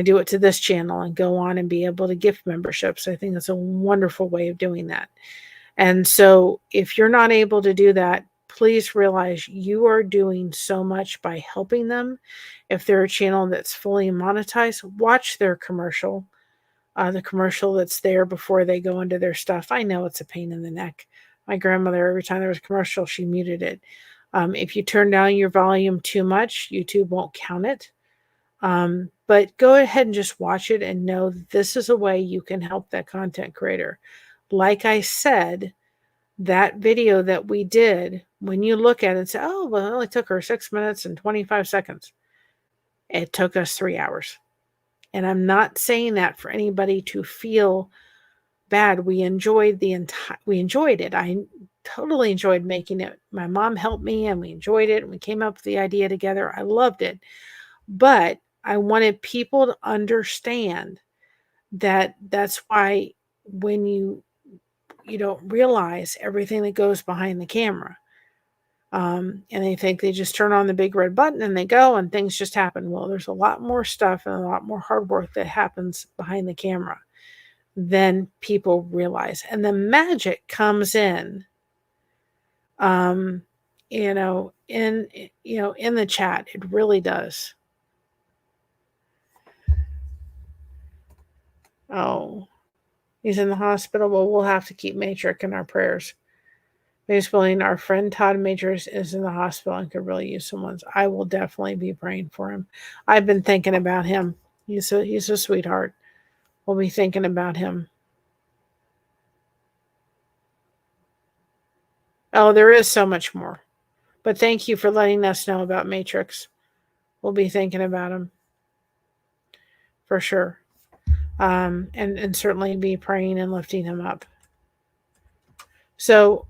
Speaker 1: do it to this channel and go on and be able to gift memberships. I think that's a wonderful way of doing that. And so if you're not able to do that, please realize you are doing so much by helping them. If they're a channel that's fully monetized, watch their commercial, the commercial that's there before they go into their stuff. I know it's a pain in the neck. My grandmother, every time there was a commercial, she muted it. If you turn down your volume too much, YouTube won't count it. But go ahead and just watch it and know this is a way you can help that content creator. Like I said, that video that we did, when you look at it and say, oh, well, it only took her 6 minutes and 25 seconds. It took us 3 hours. And I'm not saying that for anybody to feel bad. We enjoyed it. I totally enjoyed making it. My mom helped me and we enjoyed it. And we came up with the idea together. I loved it. But I wanted people to understand that that's why when you don't realize everything that goes behind the camera. And they think they just turn on the big red button and they go and things just happen. Well, there's a lot more stuff and a lot more hard work that happens behind the camera than people realize. And the magic comes in, in the chat. It really does. Oh, he's in the hospital. Well, we'll have to keep Matrix in our prayers. Basically, our friend Todd Majors is in the hospital and could really use someone's. I will definitely be praying for him. I've been thinking about him. He's a sweetheart. We'll be thinking about him. Oh, there is so much more. But thank you for letting us know about Matrix. We'll be thinking about him for sure. And certainly be praying and lifting him up. So,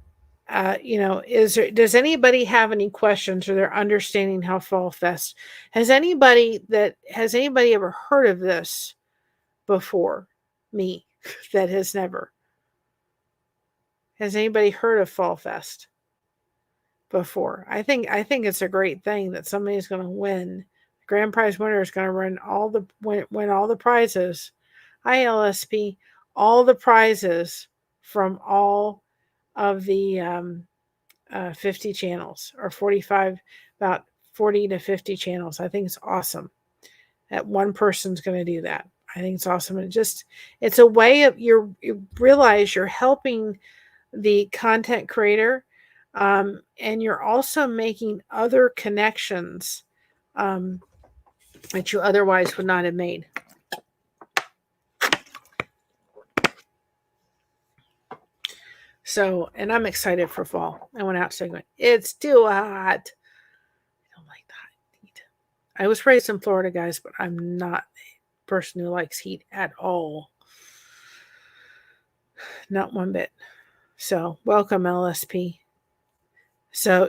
Speaker 1: does anybody have any questions or they're understanding how Fall Fest? Has anybody ever heard of this before? Me, that has never. Has anybody heard of Fall Fest before? I think it's a great thing that somebody's going to win. The grand prize winner is going to win all the prizes. Hi, LSP. All the prizes from all of the 50 channels or 45, about 40 to 50 channels. I think it's awesome that one person's going to do that. I think it's awesome. And it's a way of you realize you're helping the content creator, and you're also making other connections that you otherwise would not have made. So, and I'm excited for fall. I went out segment. It's too hot. I don't like the hot heat. I was raised in Florida, guys, but I'm not a person who likes heat at all. Not one bit. So, welcome, LSP. So,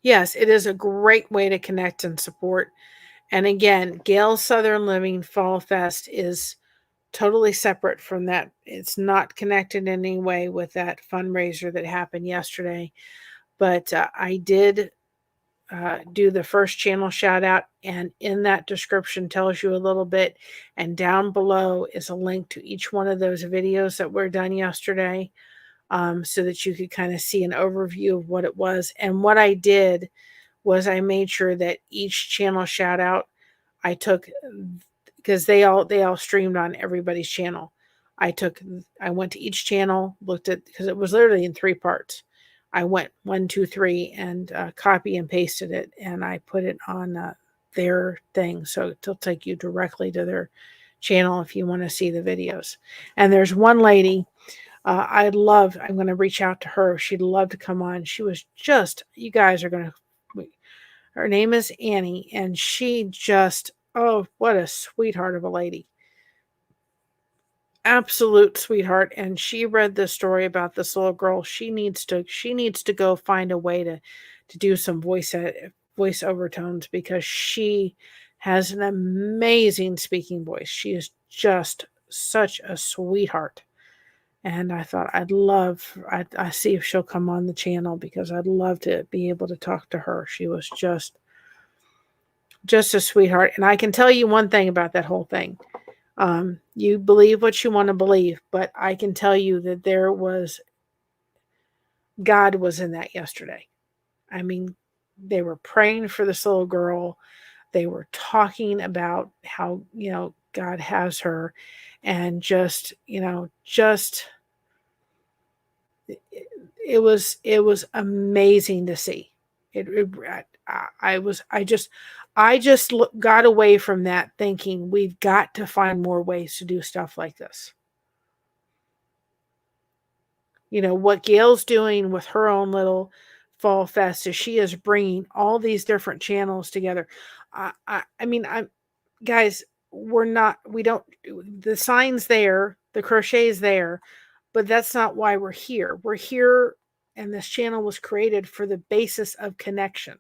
Speaker 1: yes, it is a great way to connect and support. And again, Gail's Southern Living Fall Fest is totally separate from that. It's not connected in any way with that fundraiser that happened yesterday. But I did do the first channel shout out, and in that description tells you a little bit. And down below is a link to each one of those videos that were done yesterday, so that you could kind of see an overview of what it was. And what I did was I made sure that each channel shout out I took, because they all streamed on everybody's channel. I went to each channel, looked at, because it was literally in 3 parts. I went 1, 2, 3 and copy and pasted it, and I put it on their thing, so it'll take you directly to their channel if you want to see the videos. And there's one lady I'm going to reach out to her. She'd love to come on. She was just, you guys are going to, her name is Annie, and she just, oh, what a sweetheart of a lady. Absolute sweetheart. And she read this story about this little girl. She needs to go find a way to do some voice overtones, because she has an amazing speaking voice. She is just such a sweetheart. And I thought I see if she'll come on the channel, because I'd love to be able to talk to her. She was just a sweetheart. And I can tell you one thing about that whole thing. You believe what you want to believe, but I can tell you that God was in that yesterday. I mean, they were praying for this little girl. They were talking about how, God has her, and it was amazing to see. I just got away from that thinking we've got to find more ways to do stuff like this. What Gail's doing with her own little fall fest is she is bringing all these different channels together. Guys, the sign's there, the crochet's there, but that's not why we're here. We're here, and this channel was created for the basis of connection.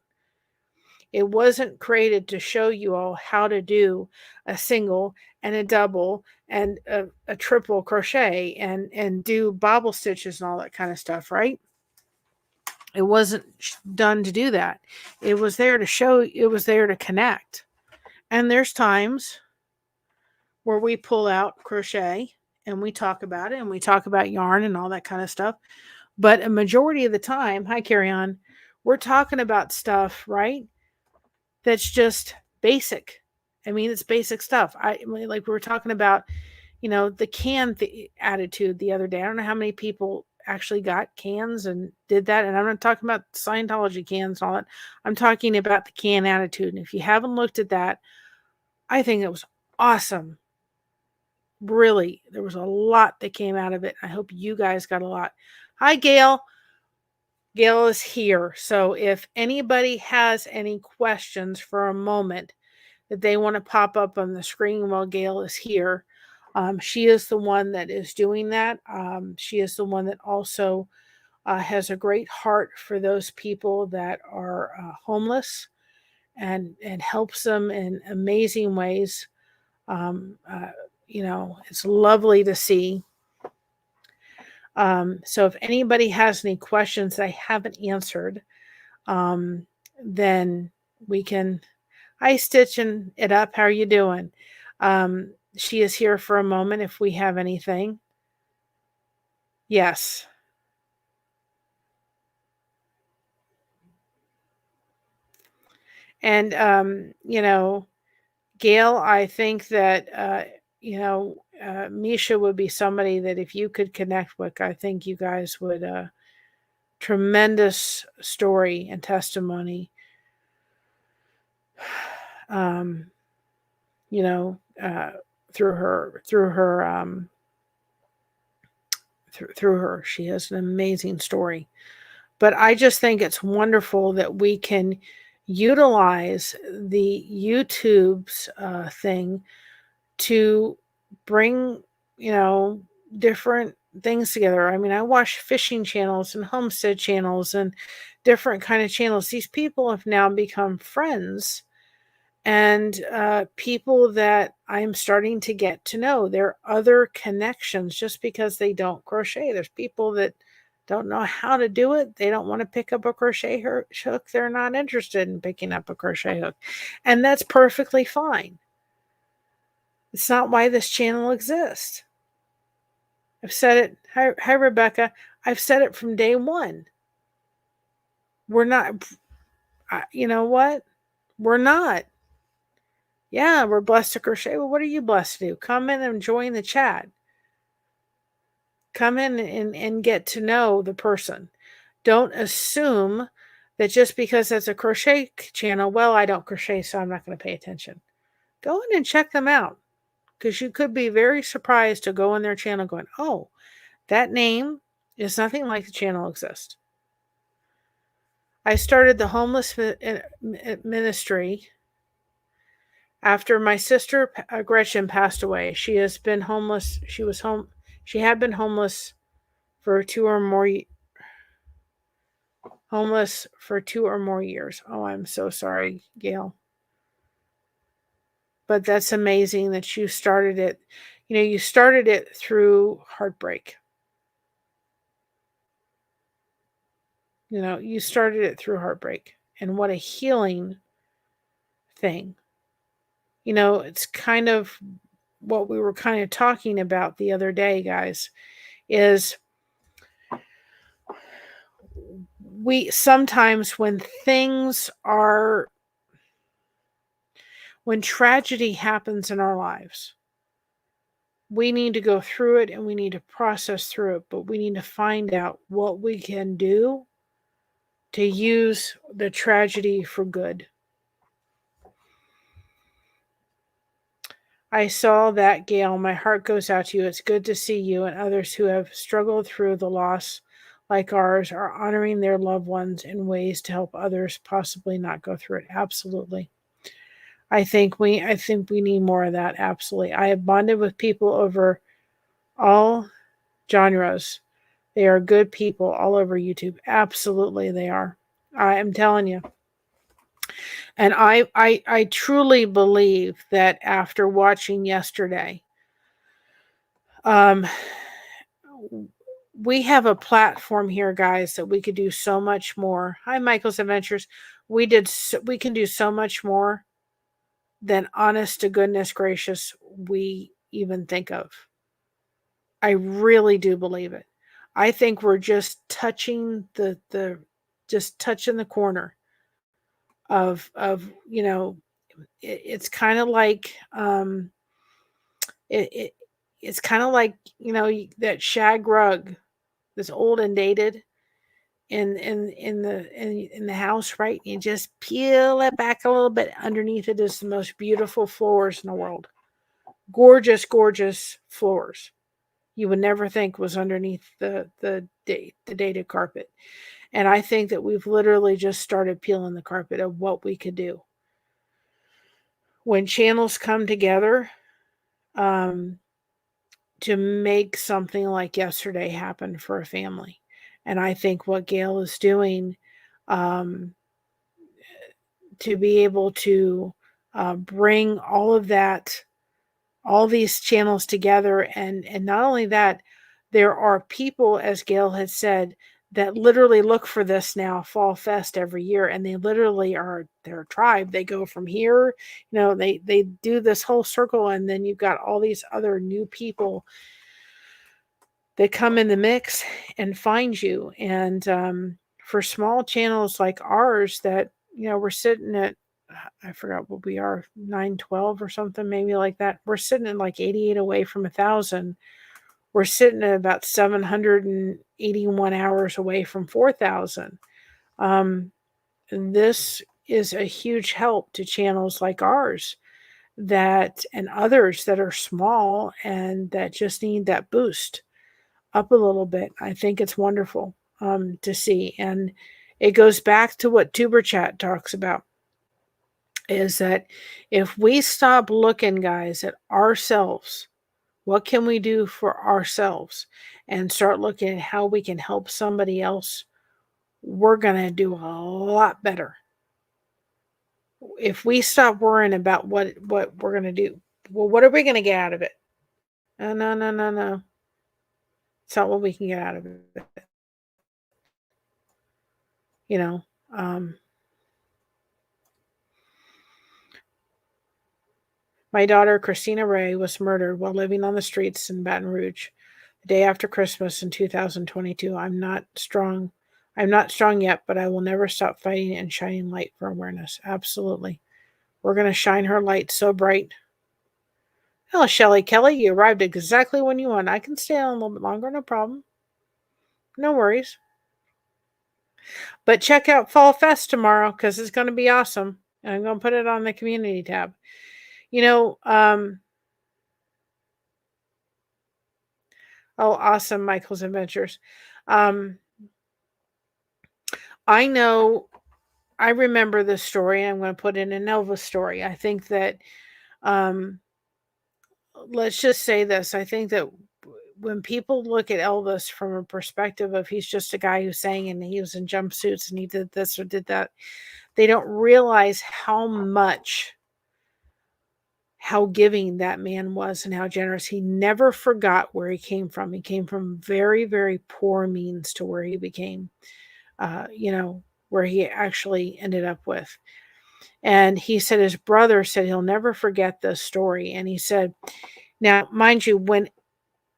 Speaker 1: It wasn't created to show you all how to do a single and a double and a triple crochet and do bobble stitches and all that kind of stuff, right? It wasn't done to do that. It was there to connect. And there's times where we pull out crochet and we talk about it, and we talk about yarn and all that kind of stuff. But a majority of the time, hi, Carry On, we're talking about stuff, right? That's just basic. I mean, it's basic stuff. Like we were talking about, the can attitude the other day. I don't know how many people actually got cans and did that. And I'm not talking about Scientology cans and all that. I'm talking about the can attitude. And if you haven't looked at that, I think it was awesome. Really, there was a lot that came out of it. I hope you guys got a lot. Hi, Gail. Gail is here. So if anybody has any questions for a moment that they want to pop up on the screen while Gail is here, she is the one that is doing that. She is the one that also has a great heart for those people that are homeless, and helps them in amazing ways. It's lovely to see. So if anybody has any questions that I haven't answered, then we can. Hi, Stitching It Up. How are you doing? She is here for a moment if we have anything. Yes. And, Gail, I think that, Misha would be somebody that if you could connect with, I think you guys would, tremendous story and testimony. Through her, she has an amazing story. But I just think it's wonderful that we can utilize the YouTube's thing to bring, you know, different things together. I mean, I watch fishing channels and homestead channels and different kind of channels. These people have now become friends and people that I'm starting to get to know. There are other connections just because they don't crochet. There's people that don't know how to do it. They don't want to pick up a crochet hook. They're not interested in picking up a crochet hook. And that's perfectly fine. It's not why this channel exists. I've said it. Hi, Rebecca. I've said it from day one. We're not, you know what? We're not. Yeah, we're blessed to crochet. Well, what are you blessed to do? Come in and join the chat. Come in and get to know the person. Don't assume that just because that's a crochet channel, well, I don't crochet, so I'm not going to pay attention. Go in and check them out, because you could be very surprised to go in their channel going, oh, that name is nothing like the channel exists. I started the homeless ministry after my sister Gretchen passed away. She has been homeless. She had been homeless for 2 or more years. Oh, I'm so sorry, Gail. But that's amazing that you started it. You know, you started it through heartbreak. You know, you started it through heartbreak. And what a healing thing. You know, it's kind of what we were kind of talking about the other day, guys, is we sometimes when tragedy happens in our lives, we need to go through it and we need to process through it, but we need to find out what we can do to use the tragedy for good. I saw that, Gail. My heart goes out to you. It's good to see you and others who have struggled through the loss like ours are honoring their loved ones in ways to help others possibly not go through it. Absolutely. I think we need more of that. Absolutely. I have bonded with people over all genres. They are good people all over YouTube. Absolutely they are. I am telling you. And I truly believe that after watching yesterday, we have a platform here, guys, that we could do so much more. Hi, Michael's Adventures. We can do so much more than honest to goodness gracious we even think of. I really do believe it. I think we're just touching touching the corner of you know, it's kind of like it's kind of like, you know, that shag rug that's old and dated in the house, right? You just peel it back a little bit. Underneath it is the most beautiful floors in the world. Gorgeous, gorgeous floors. You would never think was underneath the dated carpet. And I think that we've literally just started peeling the carpet of what we could do. When channels come together, to make something like yesterday happen for a family. And I think what Gail is doing, to be able to bring all of that, all these channels together, and not only that, there are people, as Gail had said, that literally look for this now, Fall Fest, every year, and they literally are their tribe. They go from here, you know, they do this whole circle, and then you've got all these other new people that come in the mix and find you. And for small channels like ours that, you know, we're sitting at, I forgot what we are, 912 or something, maybe like that. We're sitting at like 88 away from 1,000. We're sitting at about 781 hours away from 4,000. This is a huge help to channels like ours and others that are small and that just need that boost up a little bit. I think it's wonderful. to see. And it goes back to what Tuber Chat talks about, is that if we stop looking, guys, at ourselves, what can we do for ourselves, and start looking at how we can help somebody else, we're going to do a lot better. If we stop worrying about what we're going to do, well, what are we going to get out of it? No, no, no, no, no. It's not what we can get out of it. You know, my daughter, Christina Ray, was murdered while living on the streets in Baton Rouge the day after Christmas in 2022. I'm not strong. I'm not strong yet, but I will never stop fighting and shining light for awareness. Absolutely. We're going to shine her light so bright. Hello, Shelley Kelly. You arrived exactly when you want. I can stay on a little bit longer. No problem. No worries. But check out Fall Fest tomorrow because it's going to be awesome. And I'm going to put it on the community tab. You know, oh, awesome, Michael's Adventures. I know, I remember this story. I'm going to put in an Elvis story. I think that, let's just say this. I think that when people look at Elvis from a perspective of he's just a guy who sang and he was in jumpsuits and he did this or did that, they don't realize how giving that man was and how generous. He never forgot where he came from. He came from very, very poor means to where he became, where he actually ended up with. And he said his brother said he'll never forget this story. And he said, now, mind you, when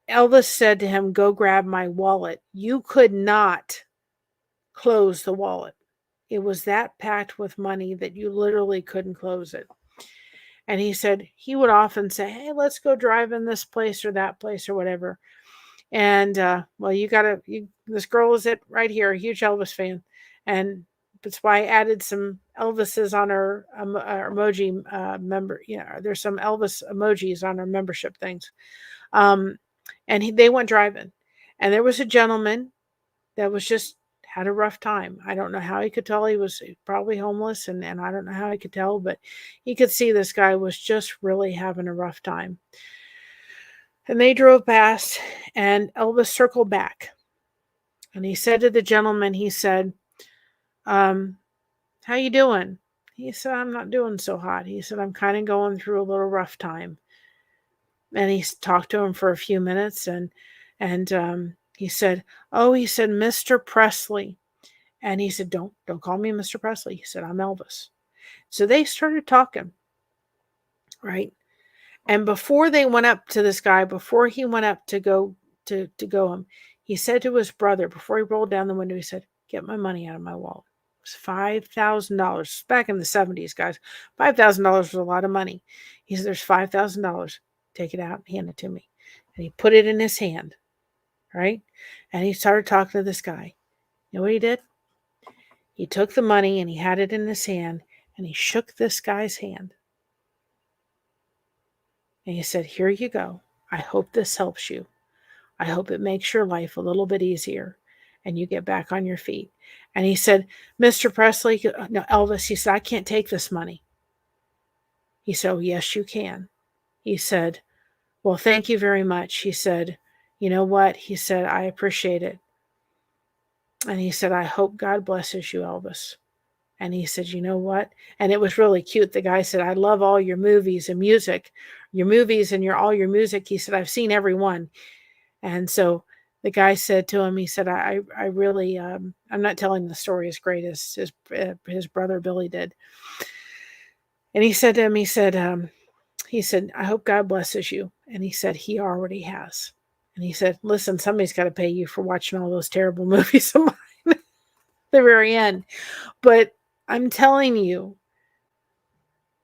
Speaker 1: Elvis said to him, go grab my wallet, you could not close the wallet. It was that packed with money that you literally couldn't close it. And he said he would often say, hey, let's go drive in this place or that place or whatever. And, well, this girl is it right here, a huge Elvis fan. And that's why I added some Elvises on our emoji member. There's some Elvis emojis on our membership things. And they went driving. And there was a gentleman that was just had a rough time. I don't know how he could tell. He was probably homeless, and I don't know how he could tell, but he could see this guy was just really having a rough time. And they drove past, and Elvis circled back. And he said to the gentleman, he said, how you doing? He said, I'm not doing so hot. He said, I'm kind of going through a little rough time. And he talked to him for a few minutes, and he said, Mr. Presley. And he said, don't call me Mr. Presley. He said, I'm Elvis. So they started talking, right? And before they went up to this guy, before he went up to go him, he said to his brother, before he rolled down the window, he said, get my money out of my wallet. It was $5,000. Back in the 70s, guys, $5,000 was a lot of money. He said, there's $5,000. Take it out and hand it to me. And he put it in his hand, right? And he started talking to this guy. You know what he did? He took the money and he had it in his hand and he shook this guy's hand. And he said, here you go. I hope this helps you. I hope it makes your life a little bit easier and you get back on your feet. And he said, Mr. Presley, no, Elvis, he said, I can't take this money. He said, oh, yes, you can. He said, well, thank you very much. He said, you know what? He said, I appreciate it. And he said, I hope God blesses you, Elvis. And he said, you know what? And it was really cute. The guy said, I love all your movies and music, your movies and all your music. He said, I've seen every one. And so the guy said to him, he said, I really, I'm not telling the story as great as his brother Billy did. And he said to him, he said, I hope God blesses you. And he said, he already has. And he said, listen, somebody's got to pay you for watching all those terrible movies of mine. The very end. But I'm telling you,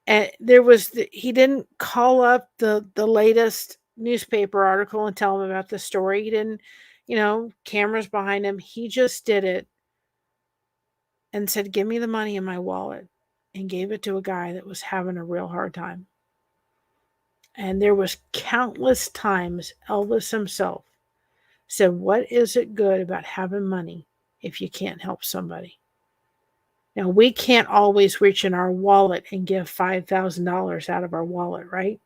Speaker 1: and he didn't call up the latest newspaper article and tell him about the story. He didn't, cameras behind him. He just did it and said, give me the money in my wallet, and gave it to a guy that was having a real hard time. And there was countless times Elvis himself said, what is it good about having money if you can't help somebody. Now, we can't always reach in our wallet and give $5,000 out of our wallet, right?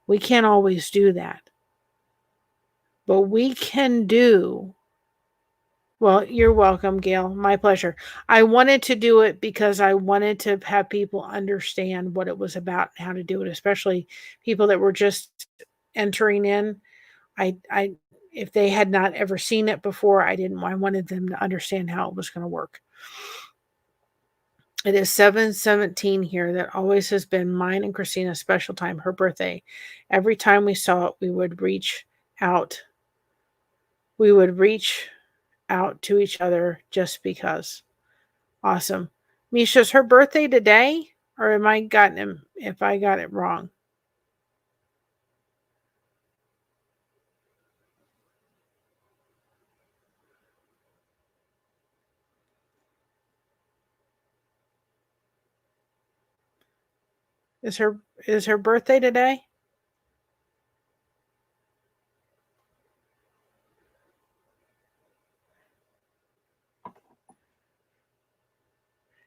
Speaker 1: We can't always do that. But we can do. Well, you're welcome, Gail. My pleasure. I wanted to do it because I wanted to have people understand what it was about and how to do it, especially people that were just entering in. I if they had not ever seen it before, I wanted them to understand how it was going to work. It is 7:17 here. That always has been mine and Christina's special time, her birthday. Every time we saw it, we would reach out. We would reach out to each other just because. Awesome. Misha's her birthday today? Or am I gotten him if I got it wrong? Is her birthday today?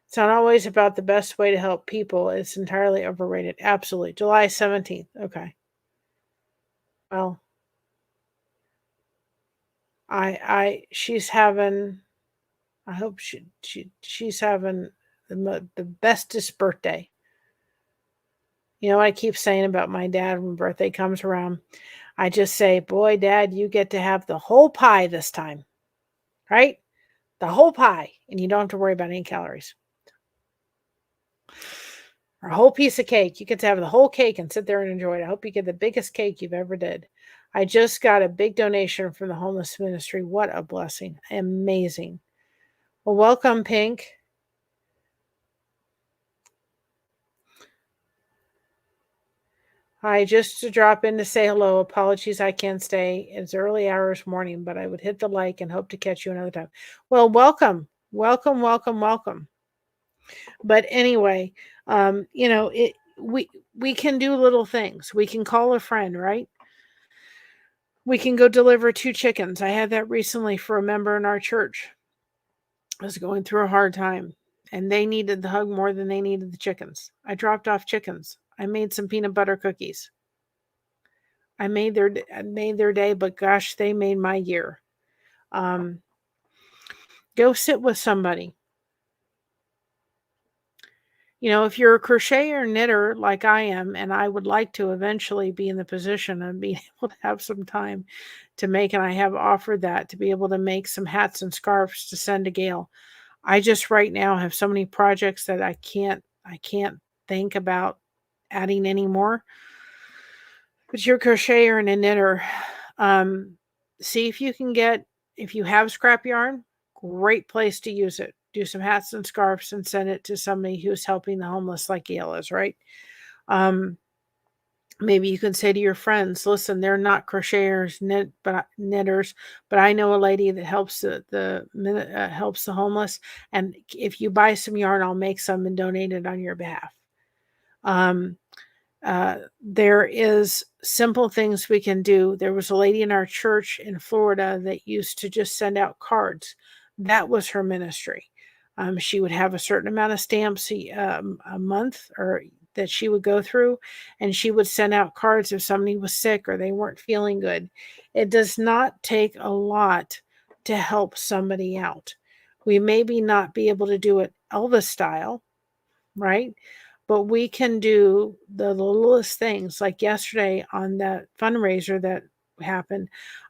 Speaker 1: It's not always about the best way to help people. It's entirely overrated. Absolutely. July 17th. Okay. Well, she's having, I hope she's having the bestest birthday. You know what I keep saying about my dad when birthday comes around? I just say, boy, Dad, you get to have the whole pie this time, right? The whole pie, and you don't have to worry about any calories. Or a whole piece of cake. You get to have the whole cake and sit there and enjoy it. I hope you get the biggest cake you've ever did. I just got a big donation from the homeless ministry. What a blessing. Amazing. Well, welcome, Pink. Hi, just to drop in to say hello. Apologies I can't stay. It's early hours morning, but I would hit the like and hope to catch you another time. Well, welcome. Welcome, welcome, welcome. But anyway, we can do little things. We can call a friend, right? We can go deliver 2 chickens. I had that recently for a member in our church. I was going through a hard time, and they needed the hug more than they needed the chickens. I dropped off chickens. I made some peanut butter cookies. I made their day, but gosh, they made my year. Go sit with somebody. You know, if you're a crocheter or knitter like I am, and I would like to eventually be in the position of being able to have some time to make, and I have offered that, to be able to make some hats and scarves to send to Gail. I just right now have so many projects that I can't think about adding anymore. But you're a crocheter and a knitter. See if you can if you have scrap yarn, great place to use it. Do some hats and scarves and send it to somebody who's helping the homeless like Gail is, right? Maybe you can say to your friends, listen, they're not crocheters, knitters, but I know a lady that helps helps the homeless. And if you buy some yarn, I'll make some and donate it on your behalf. There is simple things we can do. There was a lady in our church in Florida that used to just send out cards. That was her ministry. She would have a certain amount of stamps a month or that she would go through, and she would send out cards if somebody was sick or they weren't feeling good. It does not take a lot to help somebody out. We maybe not be able to do it Elvis style, right? But we can do the littlest things. Like yesterday on that fundraiser that happened,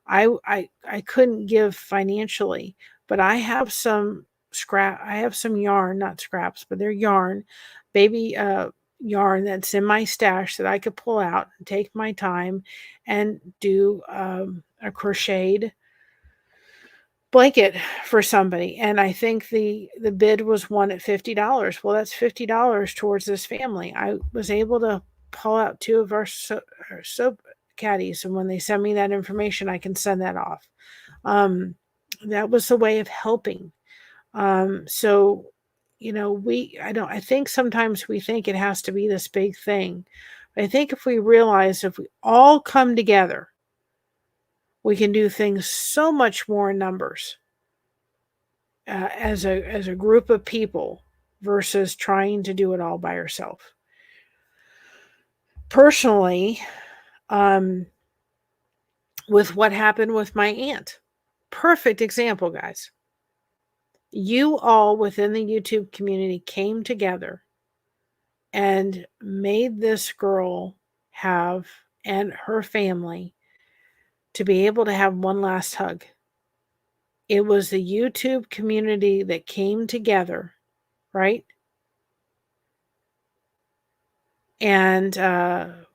Speaker 1: I couldn't give financially, but I have some yarn, not scraps, but they're yarn, baby yarn that's in my stash that I could pull out and take my time and do a crocheted blanket for somebody. And I think the bid was one at $50. Well, that's $50 towards this family. I was able to pull out 2 of our soap caddies, and when they send me that information, I can send that off. That was a way of helping. So you know, I think sometimes we think it has to be this big thing. I think if we realize, if we all come together, we can do things so much more in numbers. as a group of people versus trying to do it all by yourself. Personally, um, with what happened with my aunt, perfect example, guys. You all within the YouTube community came together and made this girl have, and her family, to be able to have one last hug. It was the YouTube community that came together, right? And the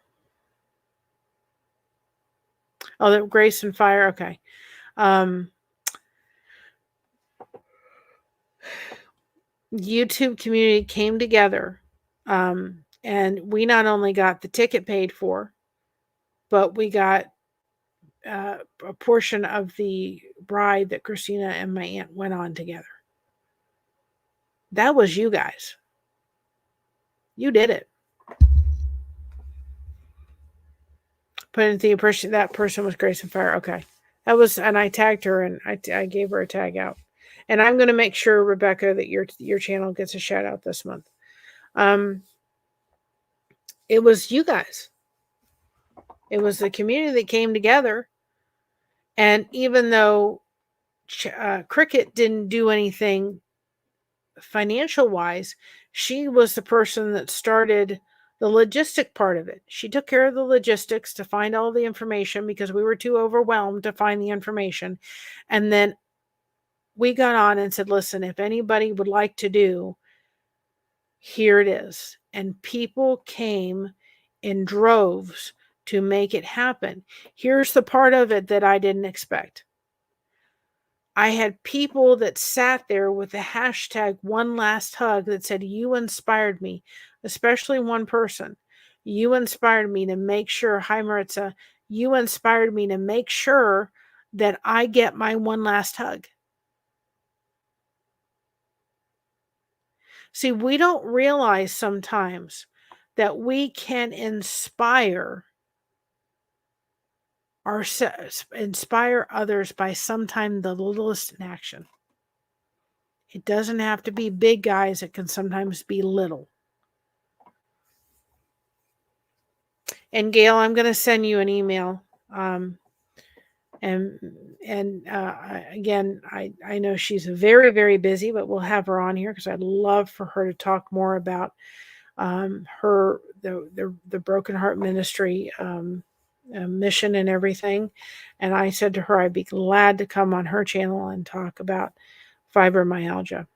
Speaker 1: Grace and Fire, okay. YouTube community came together, and we not only got the ticket paid for, but we got a portion of the bride that Christina and my aunt went on together. That was you guys. You did it. Put in the impression that person was Grace and Fire. Okay. That was, and I tagged her and I gave her a tag out. And I'm going to make sure, Rebecca, that your channel gets a shout out this month. It was you guys. It was the community that came together. And even though Cricket didn't do anything financial wise, she was the person that started the logistic part of it. She took care of the logistics to find all the information because we were too overwhelmed to find the information. And then we got on and said, listen, if anybody would like to do, here it is. And people came in droves to make it happen. Here's the part of it that I didn't expect. I had people that sat there with the hashtag one last hug that said, you inspired me, especially one person. You inspired me to make sure, hi Maritza, you inspired me to make sure that I get my one last hug. See, we don't realize sometimes that we can inspire others by sometimes the littlest in action. It doesn't have to be big, guys. It can sometimes be little. And Gail, I'm going to send you an email. Again, I know she's very, very busy, but we'll have her on here because I'd love for her to talk more about the Broken Heart Ministry mission and everything. And I said to her, I'd be glad to come on her channel and talk about fibromyalgia.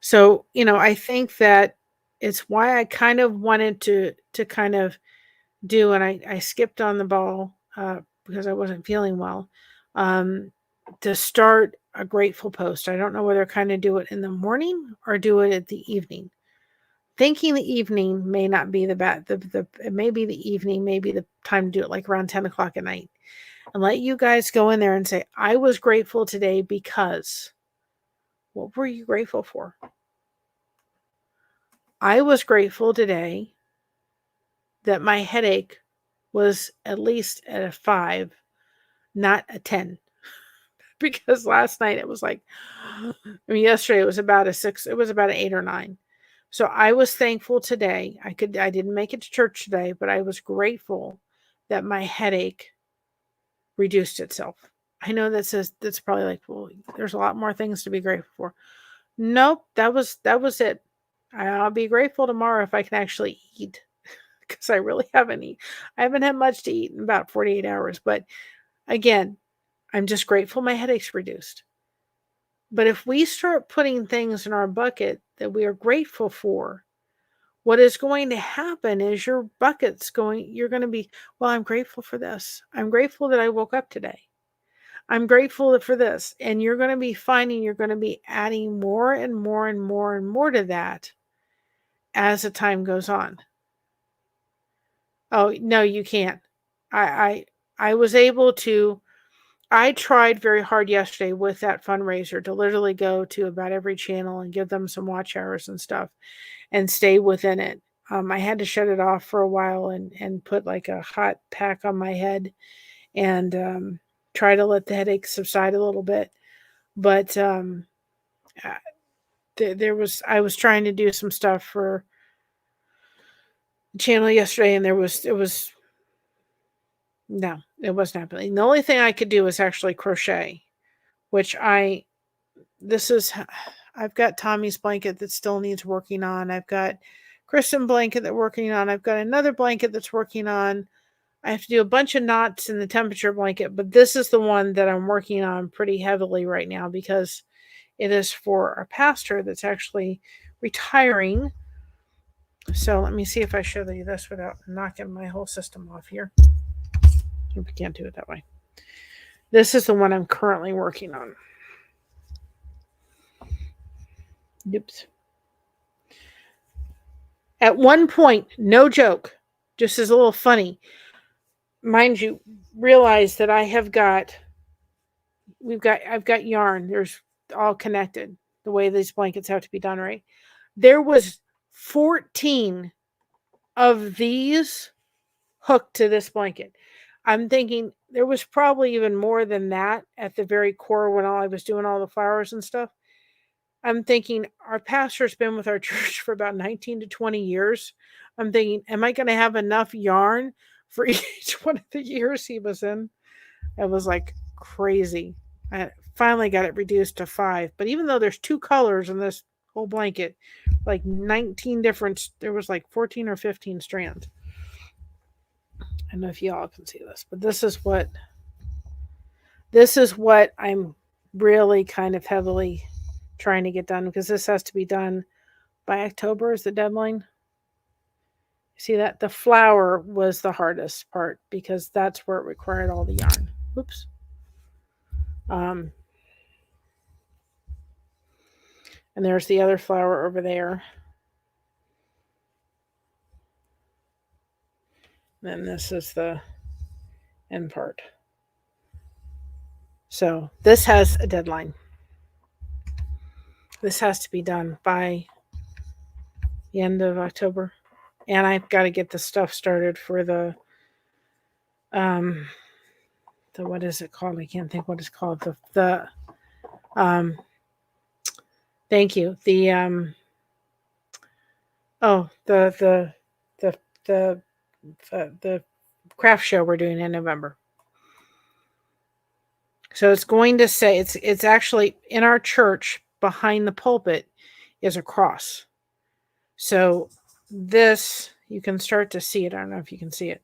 Speaker 1: So, I think that it's why I kind of wanted to kind of do, and I skipped on the ball because I wasn't feeling well, to start a grateful post. I don't know whether kind of do it in the morning or do it at the evening. Thinking the evening may not be the bad. It may be the evening, maybe the time to do it like around 10 o'clock at night, and let you guys go in there and say, I was grateful today because. What were you grateful for? I was grateful today that my headache was at least at a 5, not a 10. Because last night it was like, yesterday it was about a 6, it was about an 8 or 9. So I was thankful today. I didn't make it to church today, but I was grateful that my headache reduced itself. I know that's probably like, well, there's a lot more things to be grateful for. Nope, that was it. I'll be grateful tomorrow if I can actually eat, because I really haven't eaten. I haven't had much to eat in about 48 hours. But again, I'm just grateful my headache's reduced. But if we start putting things in our bucket that we are grateful for, what is going to happen is your bucket's you're going to be, well, I'm grateful for this. I'm grateful that I woke up today. I'm grateful for this. And you're going to be finding you're going to be adding more and more and more and more to that as the time goes on. Oh, no, you can't. I was able to, I tried very hard yesterday with that fundraiser to literally go to about every channel and give them some watch hours and stuff and stay within it. I had to shut it off for a while and put like a hot pack on my head and try to let the headache subside a little bit. But I was trying to do some stuff for the channel yesterday, and it wasn't happening. The only thing I could do was actually crochet, which I've got Tommy's blanket that still needs working on. I've got Kristen blanket that's working on. I've got another blanket that's working on. I have to do a bunch of knots in the temperature blanket, but this is the one that I'm working on pretty heavily right now because it is for our pastor that's actually retiring. So let me see if I show you this without knocking my whole system off here. We can't do it that way. This is the one I'm currently working on. Oops. At one point, no joke, just as a little funny, mind you, realize that I've got yarn. There's all connected the way these blankets have to be done, right? There was 14 of these hooked to this blanket. I'm thinking there was probably even more than that at the very core when I was doing all the flowers and stuff. I'm thinking our pastor's been with our church for about 19 to 20 years. I'm thinking, am I going to have enough yarn for each one of the years he was in? It was like crazy. I finally got it reduced to 5. But even though there's 2 colors in this whole blanket, like 19 different, there was like 14 or 15 strands. I don't know if y'all can see this, but this is what I'm really kind of heavily trying to get done, because this has to be done by October is the deadline. See that? The flower was the hardest part because that's where it required all the yarn. Oops. And there's the other flower over there. Then this is the end part. So this has a deadline. This has to be done by the end of October. And I've got to get the stuff started for the what is it called? I can't think what it's called. Thank you. The craft show we're doing in November. So it's going to say it's actually in our church behind the pulpit is a cross. So this, you can start to see it. I don't know if you can see it.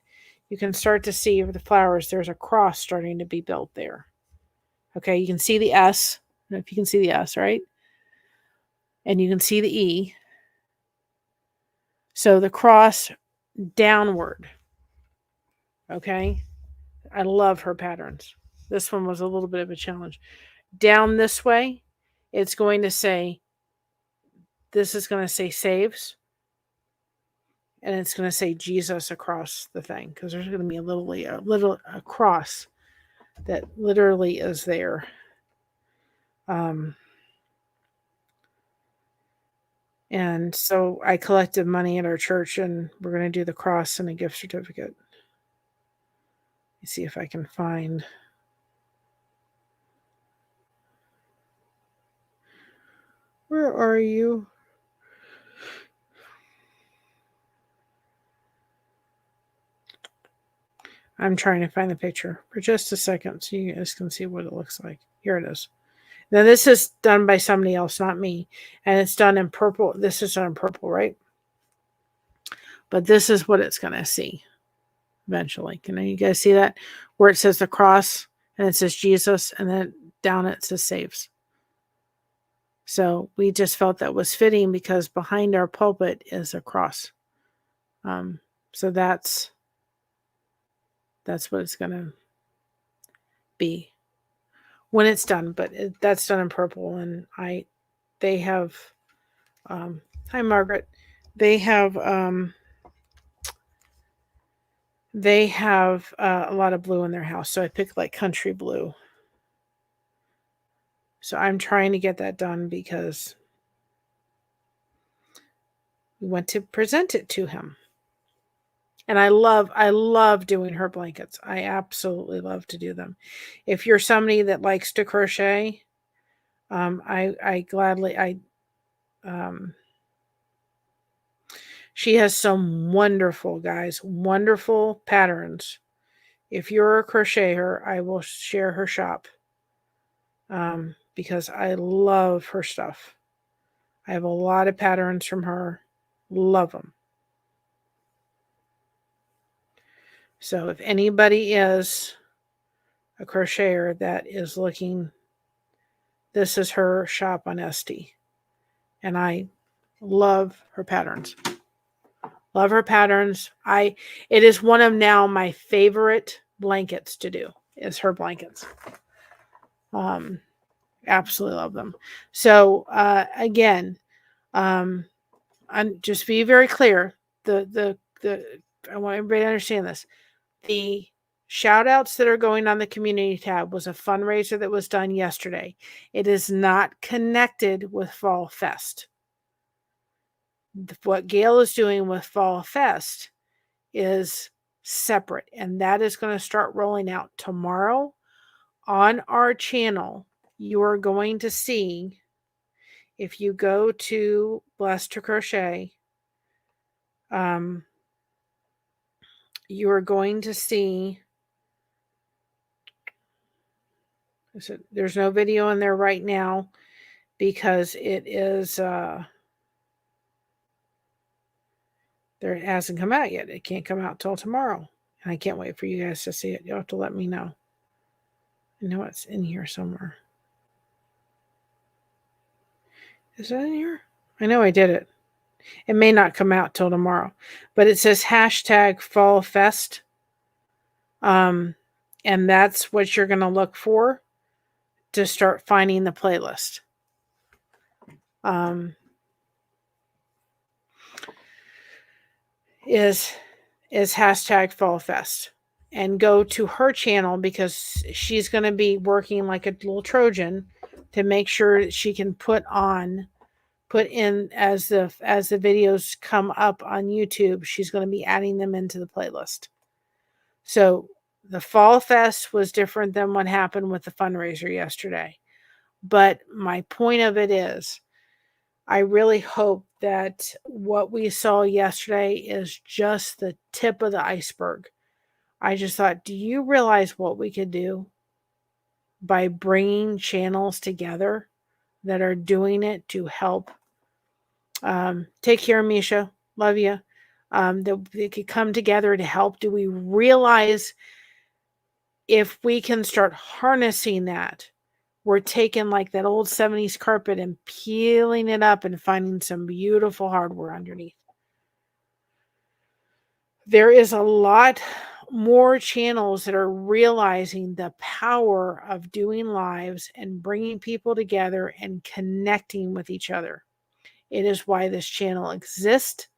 Speaker 1: You can start to see over the flowers, there's a cross starting to be built there. Okay, you can see the S. I don't know if you can see the S, right? And you can see the E. So the cross downward. Okay, I love her patterns. This one was a little bit of a challenge. Down this way, it's going to say, this is going to say saves. And it's going to say Jesus across the thing, because there's going to be a cross that literally is there. And so I collected money at our church, and we're going to do the cross and a gift certificate. Let me see if I can find. Where are you? I'm trying to find the picture for just a second so you guys can see what it looks like. Here it is. Now this is done by somebody else, not me. And it's done in purple. This is done in purple, right? But this is what it's going to see eventually. Can you guys see that? Where it says the cross and it says Jesus, and then down it says saves. So we just felt that was fitting because behind our pulpit is a cross. So that's what it's going to be when it's done. But that's done in purple, and they have, hi Margaret, they have a lot of blue in their house. So I picked like country blue. So I'm trying to get that done because we want to present it to him. And I love doing her blankets. I absolutely love to do them. If you're somebody that likes to crochet, I gladly um she has some wonderful, guys, wonderful patterns. If you're a crocheter, I will share her shop because I love her stuff. I have a lot of patterns from her. Love them. So if anybody is a crocheter that is looking, this is her shop on Etsy. And I love her patterns. Love her patterns. It is one of now my favorite blankets to do is her blankets. Absolutely love them. So again, and just be very clear. The I want everybody to understand this. The shout outs that are going on the community tab was a fundraiser that was done yesterday. It is not connected with Fall Fest. What Gail is doing with Fall Fest is separate, and that is going to start rolling out tomorrow on our channel. You are going to see, if you go to Blessed to Crochet, you are going to see, there's no video in there right now because it is there, it hasn't come out yet. It can't come out till tomorrow, and I can't wait for you guys to see it. You'll have to let me know. I know it's in here somewhere. Is that in here? I know I did it. It may not come out till tomorrow, but it says hashtag Fall Fest. And that's what you're going to look for to start finding the playlist. Is hashtag Fall Fest, and go to her channel because she's going to be working like a little Trojan to make sure that she can put in as the videos come up on YouTube. She's going to be adding them into the playlist. So the Fall Fest was different than what happened with the fundraiser yesterday. But my point of it is, I really hope that what we saw yesterday is just the tip of the iceberg. I just thought, do you realize what we could do by bringing channels together that are doing it to help? Take care, Misha. Love you. That they could come together to help. Do we realize if we can start harnessing that, we're taking like that old 70s carpet and peeling it up and finding some beautiful hardware underneath? There is a lot more channels that are realizing the power of doing lives and bringing people together and connecting with each other. It is why this channel exists.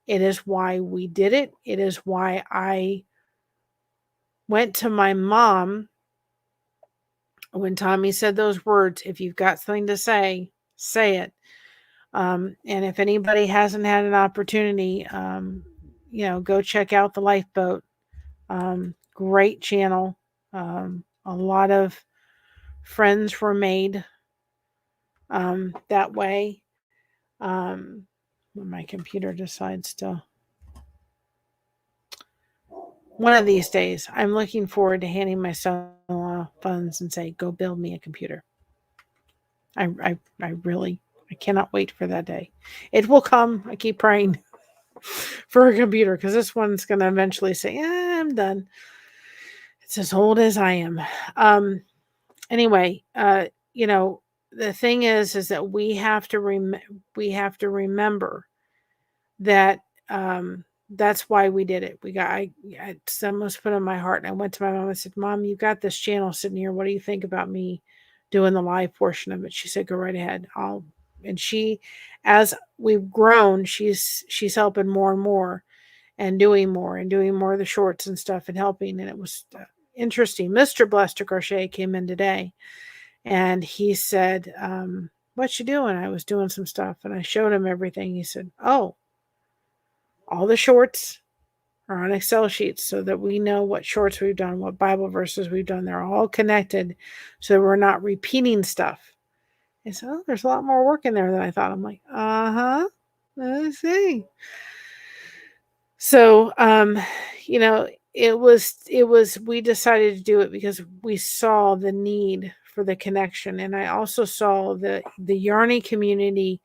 Speaker 1: It is why we did it. It is why I went to my mom when Tommy said those words, if you've got something to say, say it. And if anybody hasn't had an opportunity, go check out the Lifeboat. Great channel. A lot of friends were made that way. When my computer decides to. One of these days, I'm looking forward to handing my son-in-law funds and say, go build me a computer. I really, I cannot wait for that day. It will come. I keep praying for a computer because this one's going to eventually say, I'm done. It's as old as I am. Anyway, the thing is that we have to remember that that's why we did it. Someone was put on my heart, and I went to my mom and said, Mom, you got this channel sitting here. What do you think about me doing the live portion of it? She said, go right ahead. And she, as we've grown, she's helping more and more and doing more of the shorts and stuff and helping. And it was interesting. Mr. Blessed to Crochet came in today and he said, what you doing? I was doing some stuff and I showed him everything. He said, oh, all the shorts or on Excel sheets so that we know what shorts we've done, what Bible verses we've done. They're all connected so that we're not repeating stuff. And so, oh, there's a lot more work in there than I thought. I'm like, I see. So, we decided to do it because we saw the need for the connection. And I also saw the Yarny community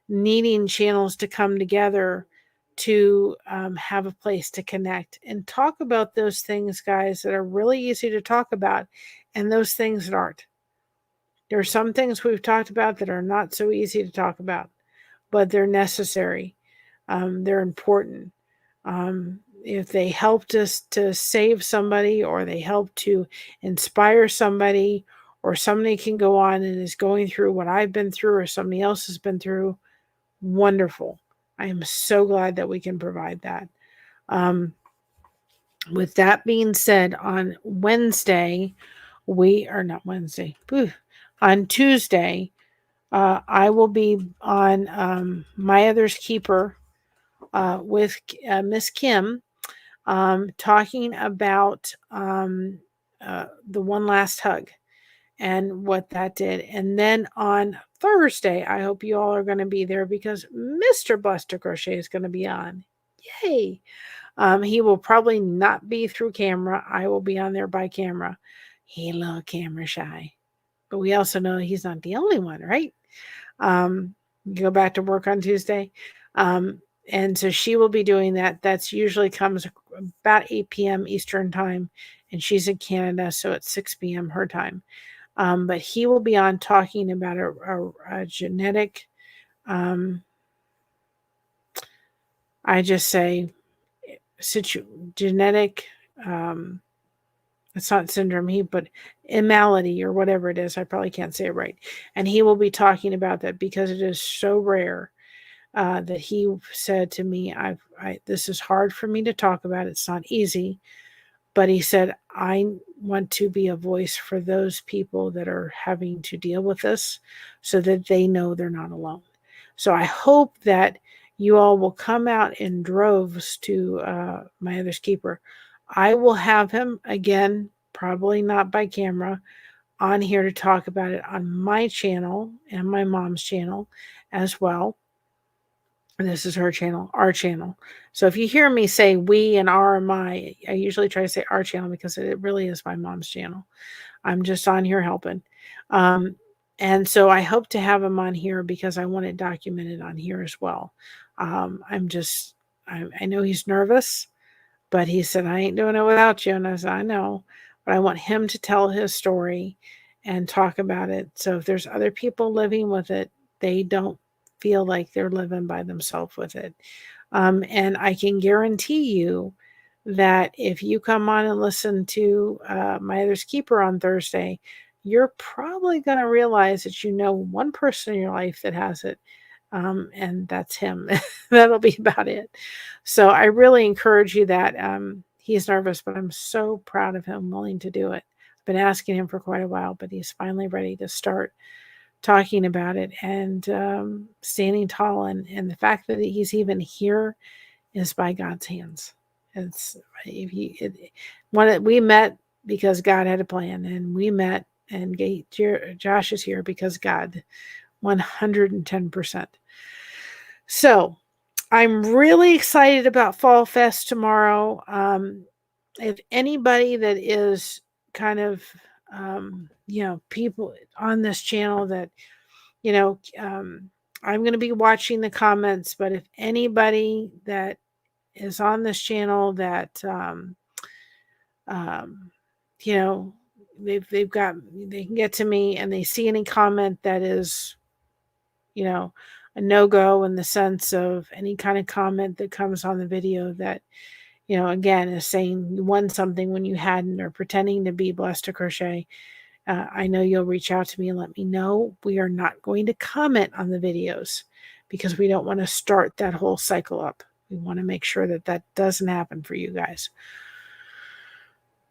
Speaker 1: needing channels to come together to have a place to connect and talk about those things, guys, that are really easy to talk about and those things that aren't. There are some things we've talked about that are not so easy to talk about, but they're necessary. They're important. If they helped us to save somebody, or they help to inspire somebody, or somebody can go on and is going through what I've been through or somebody else has been through, wonderful. I am so glad that we can provide that. With that being said, on Wednesday, on Tuesday, I will be on My Other's Keeper with Miss Kim, talking about the One Last Hug and what that did. And then on Thursday, I hope you all are going to be there because Mr. Buster Crochet is going to be on. Yay! He will probably not be through camera. I will be on there by camera. He a little camera shy. But we also know he's not the only one, right? Go back to work on Tuesday. And so she will be doing that. That's usually comes about 8 p.m. Eastern time. And she's in Canada, so it's 6 p.m. her time. But he will be on talking about a genetic, I just say, genetic, it's not syndrome, but malady or whatever it is. I probably can't say it right. And he will be talking about that because it is so rare. That he said to me, this is hard for me to talk about. It's not easy. But he said, I want to be a voice for those people that are having to deal with this so that they know they're not alone. So I hope that you all will come out in droves to My Other's Keeper. I will have him, again, probably not by camera, on here to talk about it on my channel and my mom's channel as well. And this is her channel, our channel. So if you hear me say we and our and my, I usually try to say our channel because it really is my mom's channel. I'm just on here helping. And so I hope to have him on here because I want it documented on here as well. I know he's nervous, but he said, I ain't doing it without you. And I said, I know, but I want him to tell his story and talk about it. So if there's other people living with it, they don't feel like they're living by themselves with it. And I can guarantee you that if you come on and listen to My Other's Keeper on Thursday, you're probably going to realize that you know one person in your life that has it. And that's him. That'll be about it. So I really encourage you that he's nervous, but I'm so proud of him willing to do it. I've been asking him for quite a while, but he's finally ready to start talking about it and standing tall. And the fact that he's even here is by God's hands. We met because God had a plan, and we met, and Josh is here because God, 110%. So I'm really excited about Fall Fest tomorrow. If anybody that is kind of, people on this channel that, I'm going to be watching the comments, but if anybody that is on this channel that, they can get to me and they see any comment that is, a no-go in the sense of any kind of comment that comes on the video that, again, is saying you won something when you hadn't, or pretending to be blessed to crochet. I know you'll reach out to me and let me know. We are not going to comment on the videos because we don't want to start that whole cycle up. We want to make sure that that doesn't happen for you guys.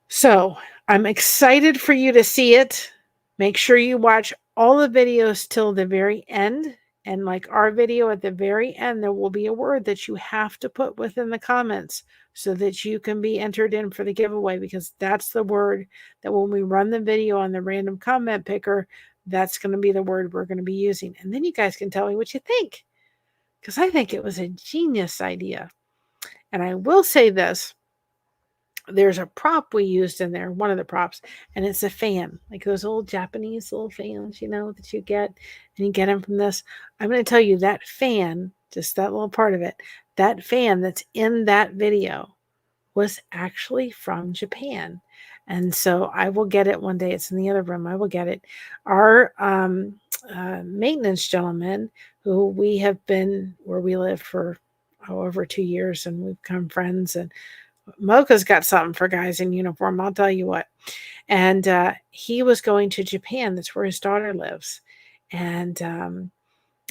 Speaker 1: So I'm excited for you to see it. Make sure you watch all the videos till the very end. And like our video at the very end, there will be a word that you have to put within the comments so that you can be entered in for the giveaway, because that's the word that when we run the video on the random comment picker, that's going to be the word we're going to be using. And then you guys can tell me what you think, because I think it was a genius idea. And I will say this, there's a prop we used in there, one of the props, and it's a fan, like those old Japanese little fans, that you get, and you get them from this. I'm going to tell you that fan, just that little part of it, that fan that's in that video was actually from Japan. And so I will get it one day. It's in the other room. I will get it. Our maintenance gentleman, who we have been where we live for over 2 years, and we've become friends, and Mocha's got something for guys in uniform, I'll tell you what. And he was going to Japan. That's where his daughter lives. And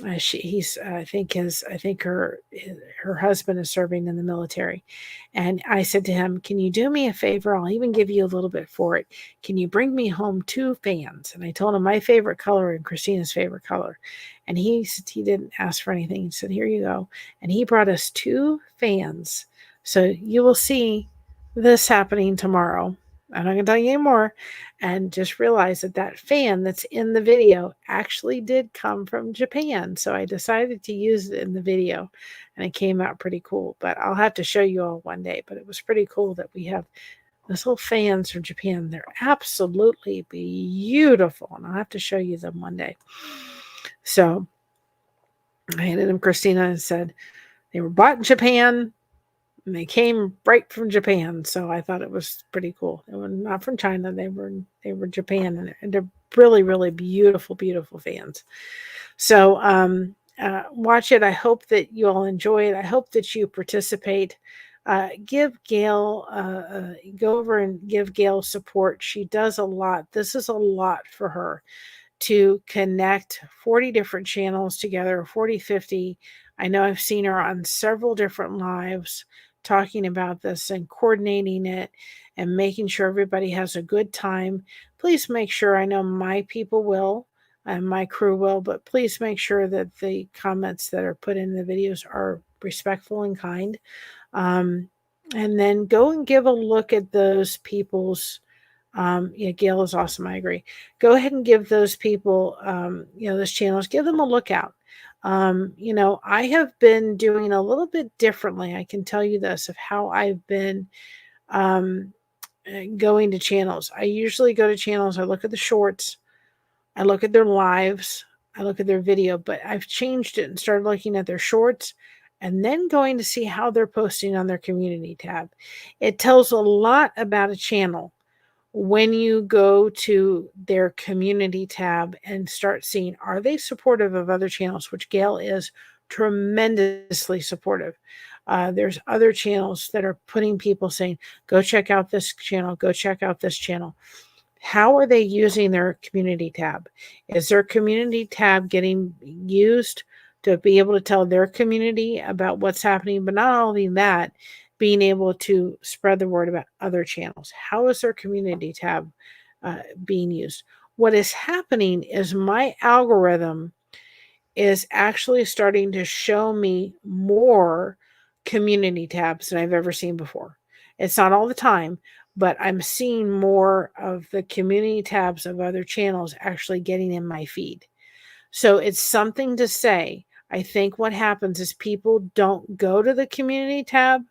Speaker 1: I think her husband is serving in the military. And I said to him, can you do me a favor? I'll even give you a little bit for it. Can you bring me home 2 fans? And I told him my favorite color and Christina's favorite color. And he didn't ask for anything. He said, here you go. And he brought us 2 fans. So you will see this happening tomorrow. I'm not going to tell you anymore. And just realize that that fan that's in the video actually did come from Japan. So I decided to use it in the video, and it came out pretty cool. But I'll have to show you all one day. But it was pretty cool that we have those little fans from Japan. They're absolutely beautiful, and I'll have to show you them one day. So I handed them Christina and said they were bought in Japan. And they came right from Japan, so I thought it was pretty cool. They were not from China; they were Japan, and they're really, really beautiful, beautiful fans. So watch it. I hope that you all enjoy it. I hope that you participate. Give Gail, go over and give Gail support. She does a lot. This is a lot for her to connect 40 different channels together, 40, 50. I know I've seen her on several different lives talking about this and coordinating it and making sure everybody has a good time. Please make sure, I know my people will and my crew will, but please make sure that the comments that are put in the videos are respectful and kind. And then go and give a look at those people's Gail is awesome. I agree. Go ahead and give those people, those channels, give them a look out. I have been doing a little bit differently. I can tell you this of how I've been going to channels. I usually go to channels. I look at the shorts. I look at their lives. I look at their video, but I've changed it and started looking at their shorts and then going to see how they're posting on their community tab. It tells a lot about a channel when you go to their community tab and start seeing, are they supportive of other channels, which Gail is tremendously supportive. There's other channels that are putting people saying, go check out this channel, go check out this channel. How are they using their community tab? Is their community tab getting used to be able to tell their community about what's happening? But not only that, being able to spread the word about other channels. How is their community tab being used? What is happening is my algorithm is actually starting to show me more community tabs than I've ever seen before. It's not all the time, but I'm seeing more of the community tabs of other channels actually getting in my feed. So it's something to say. I think what happens is people don't go to the community tab.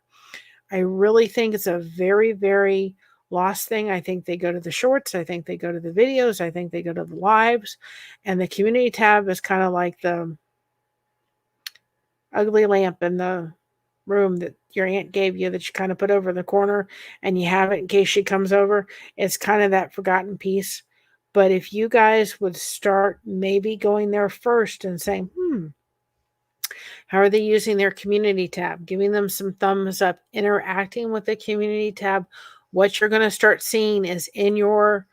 Speaker 1: I really think it's a very, very lost thing. I think they go to the shorts. I think they go to the videos. I think they go to the lives. And the community tab is kind of like the ugly lamp in the room that your aunt gave you that you kind of put over the corner and you have it in case she comes over. It's kind of that forgotten piece. But if you guys would start maybe going there first and saying, how are they using their community tab? Giving them some thumbs up, interacting with the community tab. What you're going to start seeing is in your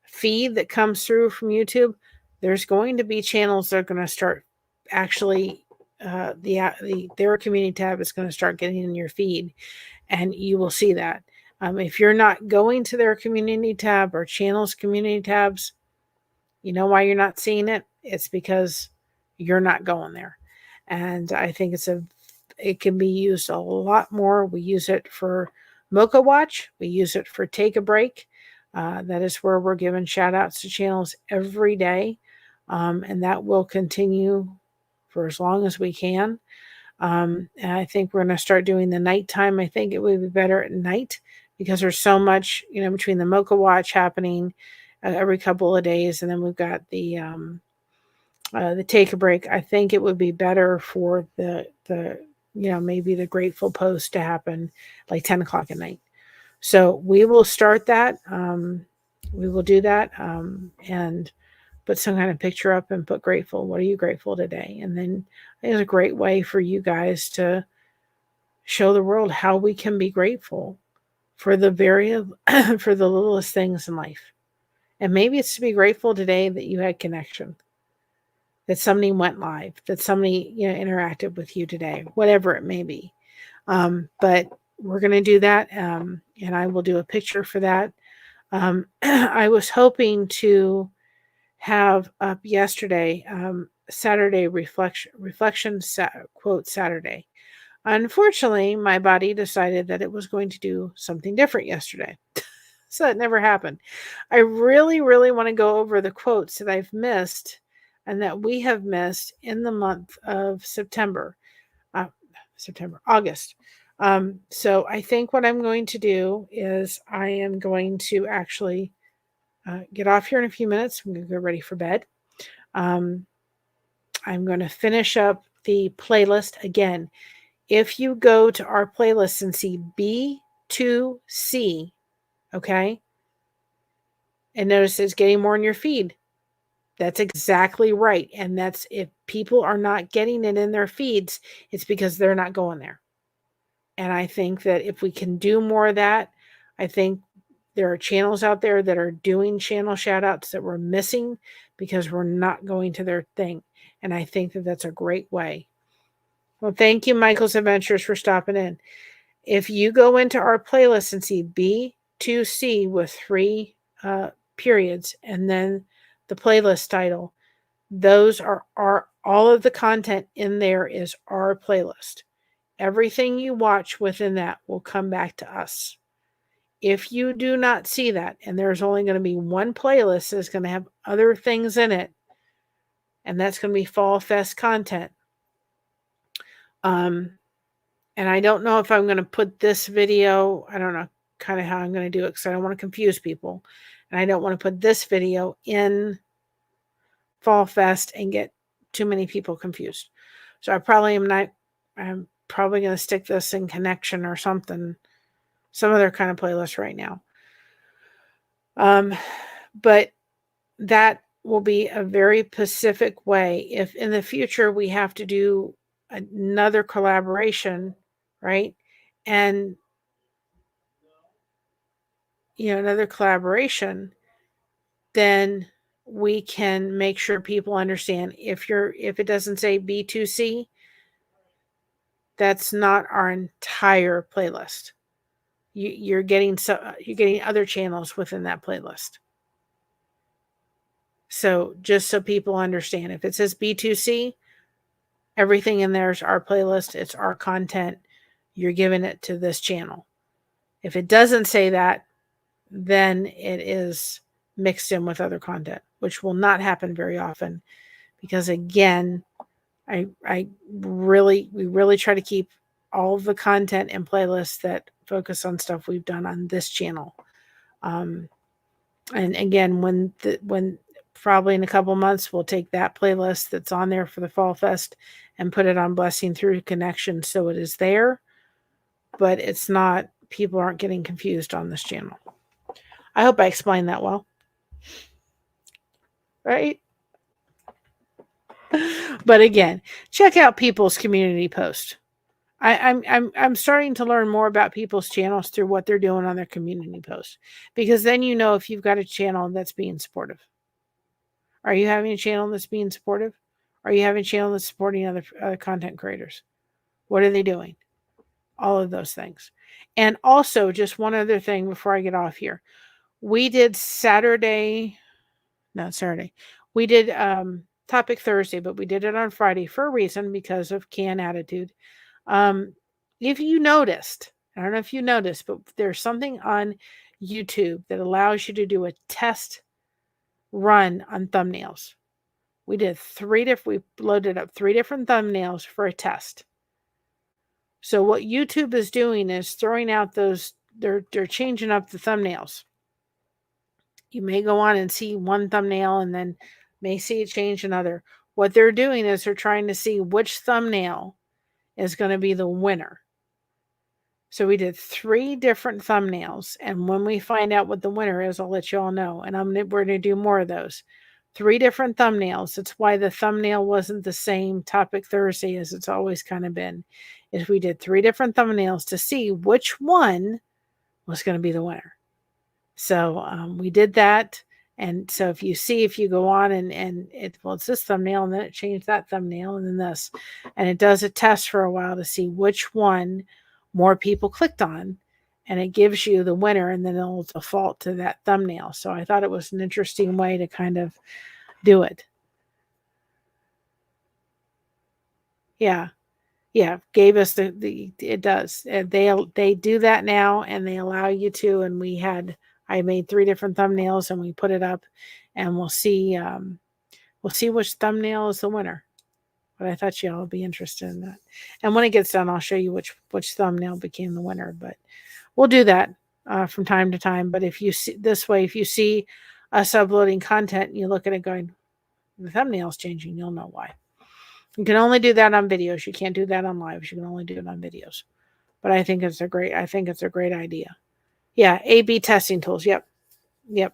Speaker 1: feed that comes through from YouTube, there's going to be channels that are going to start actually, their community tab is going to start getting in your feed, and you will see that. If you're not going to their community tab or channels community tabs, you know why you're not seeing it? It's because you're not going there. And I think it's a it can be used a lot more. We use it for Mocha Watch. We use it for Take a Break. That is where we're giving shout outs to channels every day. And that will continue for as long as we can. And I think we're going to start doing the nighttime. I think it would be better at night because there's so much, between the Mocha Watch happening every couple of days. And then we've got the Take a Break. I think it would be better for the maybe the Grateful Post to happen like 10 o'clock at night. So we will start that. We will do that and put some kind of picture up and put grateful. What are you grateful today? And then it's a great way for you guys to show the world how we can be grateful for the for the littlest things in life. And maybe it's to be grateful today that you had connection, that somebody went live, that somebody interacted with you today, whatever it may be. But we're going to do that, and I will do a picture for that. I was hoping to have up yesterday, Saturday reflection quote Saturday. Unfortunately, my body decided that it was going to do something different yesterday. So it never happened. I really, really want to go over the quotes that I've missed and that we have missed in the month of August. So I think what I'm going to do is I am going to actually get off here in a few minutes. I'm going to go ready for bed. I'm going to finish up the playlist again. If you go to our playlist and see B2C, okay, and notice it's getting more in your feed. That's exactly right. And that's if people are not getting it in their feeds, it's because they're not going there. And I think that if we can do more of that, I think there are channels out there that are doing channel shout outs that we're missing because we're not going to their thing. And I think that that's a great way. Well, thank you, Michael's Adventures, for stopping in. If you go into our playlist and see B2C with 3 periods and then the playlist title, those are all of the content in there is our playlist. Everything you watch within that will come back to us. If you do not see that, and there's only going to be one playlist that's going to have other things in it, and that's going to be Fall Fest content. And I don't know if I'm going to put this video, I don't know kind of how I'm going to do it because I don't want to confuse people. And I don't want to put this video in Fall Fest and get too many people confused. So I'm probably going to stick this in Connection or something, some other kind of playlist right now. But that will be a very specific way. If in the future we have to do another collaboration, right? And another collaboration, then we can make sure people understand if it doesn't say B2C, that's not our entire playlist. You're getting other channels within that playlist. So just so people understand, if it says B2C, everything in there is our playlist. It's our content. You're giving it to this channel. If it doesn't say that, then it is mixed in with other content, which will not happen very often because, again, we really try to keep all of the content and playlists that focus on stuff we've done on this channel. And again, when probably in a couple months, we'll take that playlist that's on there for the Fall Fest and put it on Blessing Through Connection. So it is there, but it's not, people aren't getting confused on this channel. I hope I explained that well. Right? But again, check out people's community posts. I'm starting to learn more about people's channels through what they're doing on their community posts, because then if you've got a channel that's being supportive. Are you having a channel that's being supportive? Are you having a channel that's supporting other content creators? What are they doing? All of those things. And also, just one other thing before I get off here. We did We did Topic Thursday, but we did it on Friday for a reason, because of Can Attitude. If you noticed, I don't know if you noticed, but there's something on YouTube that allows you to do a test run on thumbnails. We did we loaded up 3 different thumbnails for a test. So what YouTube is doing is throwing out those, they're changing up the thumbnails. You may go on and see one thumbnail and then may see it change another. What they're doing is they're trying to see which thumbnail is going to be the winner. So we did 3 different thumbnails, and when we find out what the winner is, I'll let you all know. And we're going to do more of those. 3 different thumbnails. That's why the thumbnail wasn't the same Topic Thursday as it's always kind of been. Is we did 3 different thumbnails to see which one was going to be the winner. So we did that. And so if you go on and it's this thumbnail, and then it changed that thumbnail, and then this, and it does a test for a while to see which one more people clicked on, and it gives you the winner, and then it'll default to that thumbnail. So I thought it was an interesting way to kind of do it. Yeah. Gave us it does. They do that now, and they allow you to, and I made 3 different thumbnails, and we put it up, and we'll see which thumbnail is the winner. But I thought y'all would be interested in that. And when it gets done, I'll show you which thumbnail became the winner. But we'll do that from time to time. But if you see this way, if you see us uploading content and you look at it going, the thumbnail's changing, you'll know why. You can only do that on videos. You can't do that on lives. You can only do it on videos. But I think it's a great idea. Yeah, A/B testing tools. Yep. You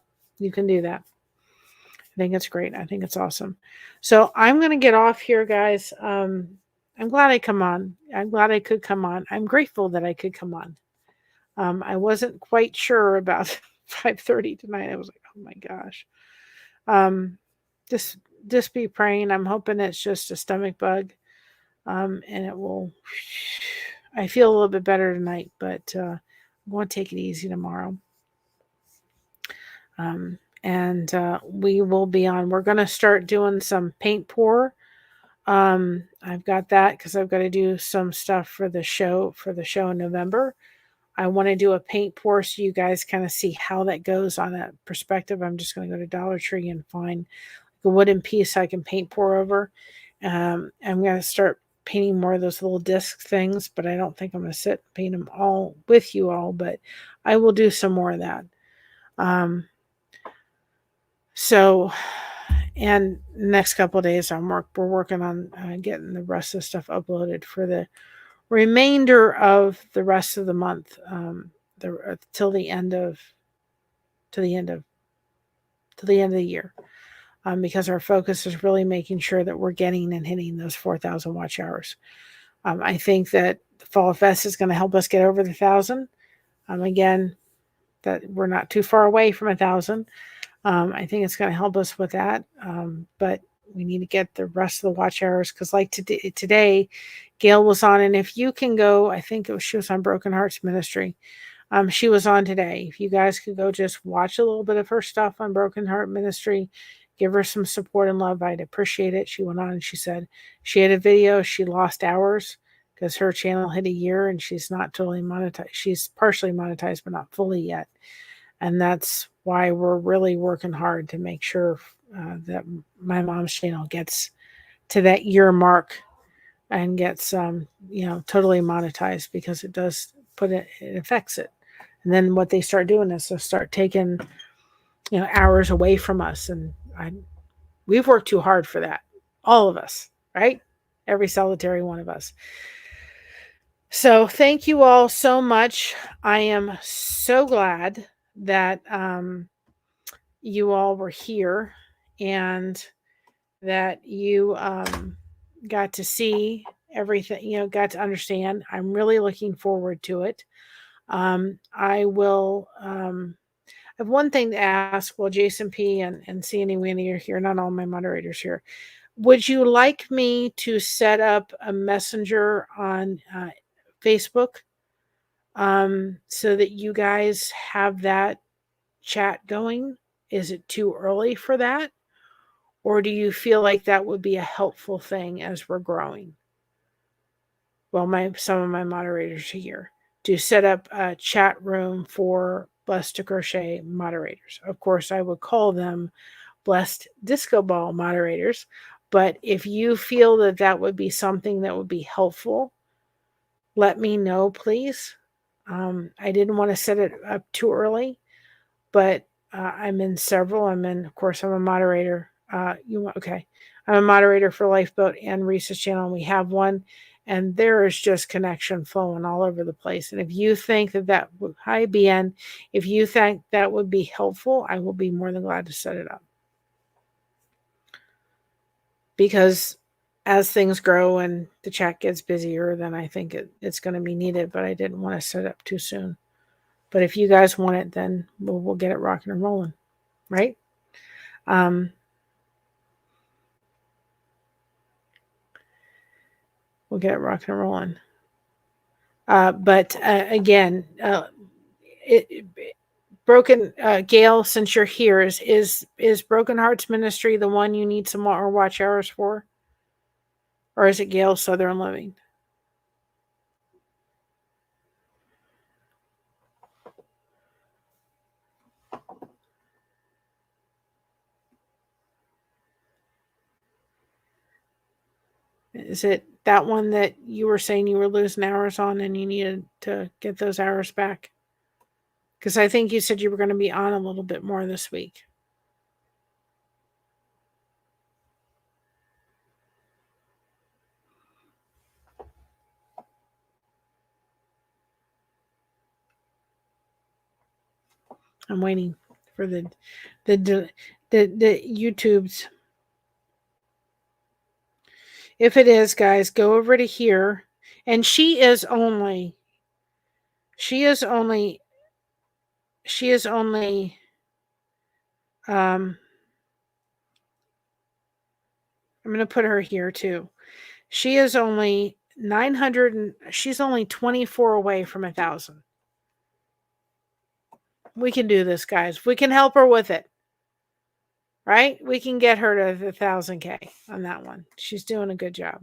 Speaker 1: can do that. I think it's great. I think it's awesome. So I'm going to get off here, guys. I'm glad I come on. I'm glad I could come on. I'm grateful that I could come on. I wasn't quite sure about 5:30 tonight. I was like, oh my gosh. Just be praying. I'm hoping it's just a stomach bug. And it will. I feel a little bit better tonight, but I'm going to take it easy tomorrow. And we will be on. We're going to start doing some paint pour. I've got that because I've got to do some stuff for the show in November. I want to do a paint pour so you guys kind of see how that goes on a perspective. I'm just going to go to Dollar Tree and find a wooden piece I can paint pour over. I'm going to start painting more of those little disc things, but I don't think I'm going to sit and paint them all with you all, but I will do some more of that. So, and next couple of days we're working on getting the rest of the stuff uploaded for the remainder of the rest of the month, till the end of the year, because our focus is really making sure that we're getting and hitting those 4,000 watch hours. I think that the Fall Fest is going to help us get over the 1,000. Again, that we're not too far away from 1,000. I think it's going to help us with that. But we need to get the rest of the watch hours, because like today, Gail was on, and if you can go, I think she was on Broken Hearts Ministry. She was on today. If you guys could go just watch a little bit of her stuff on Broken Heart Ministry, give her some support and love, I'd appreciate it. She went on and she said she had a video. She lost hours because her channel hit a year and she's not totally monetized. She's partially monetized, but not fully yet. And that's why we're really working hard to make sure that my mom's channel gets to that year mark and gets totally monetized, because it does it affects it. And then what they start doing is they'll start taking hours away from us, and we've worked too hard for that, all of us, right? Every solitary one of us. So thank you all so much. I am so glad that you all were here and that you got to see everything, got to understand. I'm really looking forward to it. I will I have one thing to ask. Well, Jason P. and Sandy Winnie are here, not all my moderators here. Would you like me to set up a messenger on Facebook so that you guys have that chat going? Is it too early for that? Or do you feel like that would be a helpful thing as we're growing? well, some of my moderators are here, to set up a chat room for Blessed to Crochet moderators. Of course, I would call them Blessed Disco Ball moderators, but if you feel that that would be something that would be helpful, let me know, please. I didn't want to set it up too early, but I'm in several. Of course, I'm a moderator. Okay. I'm a moderator for Lifeboat and Reese's channel. And we have one, and there is just connection flowing all over the place. And if you think hi, BN, if you think that would be helpful, I will be more than glad to set it up. Because as things grow and the chat gets busier, then I think it's going to be needed, but I didn't want to set it up too soon. But if you guys want it, then we'll get it rocking and rolling, right? We'll get it rocking and rolling. But again, Gail, since you're here, is Broken Hearts Ministry the one you need some more watch hours for? Or is it Gail Southern Living? Is it that one that you were saying you were losing hours on and you needed to get those hours back? Because I think you said you were going to be on a little bit more this week. I'm waiting for the YouTubes. If it is, guys, go over to here. And she is only I'm going to put her here too. She is only 900 she's only 24 away from 1,000. We can do this, guys. We can help her with it. Right? We can get her to the 1,000K on that one. She's doing a good job.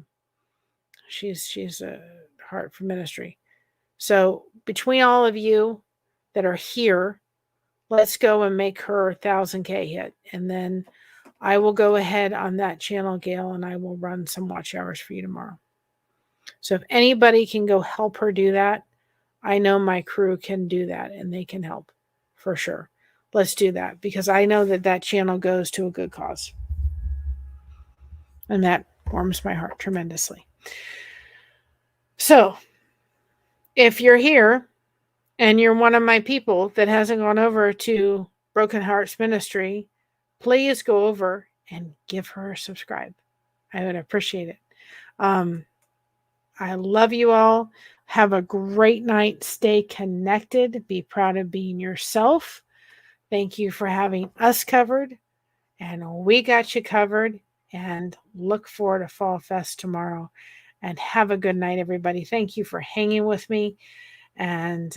Speaker 1: She's a heart for ministry. So between all of you that are here, let's go and make her 1,000K hit. And then I will go ahead on that channel, Gail, and I will run some watch hours for you tomorrow. So if anybody can go help her do that, I know my crew can do that and they can help for sure. Let's do that because I know that channel goes to a good cause. And that warms my heart tremendously. So if you're here and you're one of my people that hasn't gone over to Broken Hearts Ministry, please go over and give her a subscribe. I would appreciate it. I love you all. Have a great night. Stay connected. Be proud of being yourself. Thank you for having us covered. And we got you covered. And look forward to Fall Fest tomorrow. And have a good night, everybody. Thank you for hanging with me. And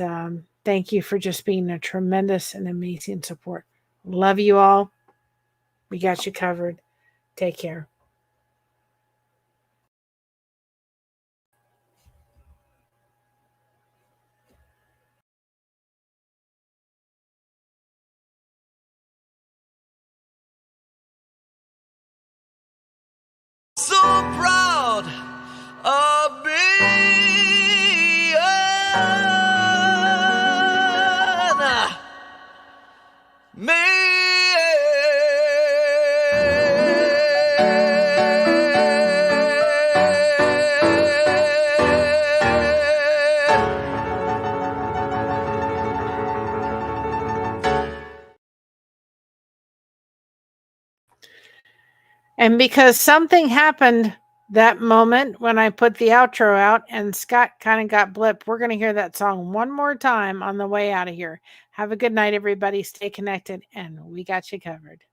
Speaker 1: thank you for just being a tremendous and amazing support. Love you all. We got you covered. Take care.
Speaker 2: So proud of being me.
Speaker 1: And because something happened that moment when I put the outro out and Scott kind of got blipped, we're going to hear that song one more time on the way out of here. Have a good night, everybody. Stay connected, and we got you covered.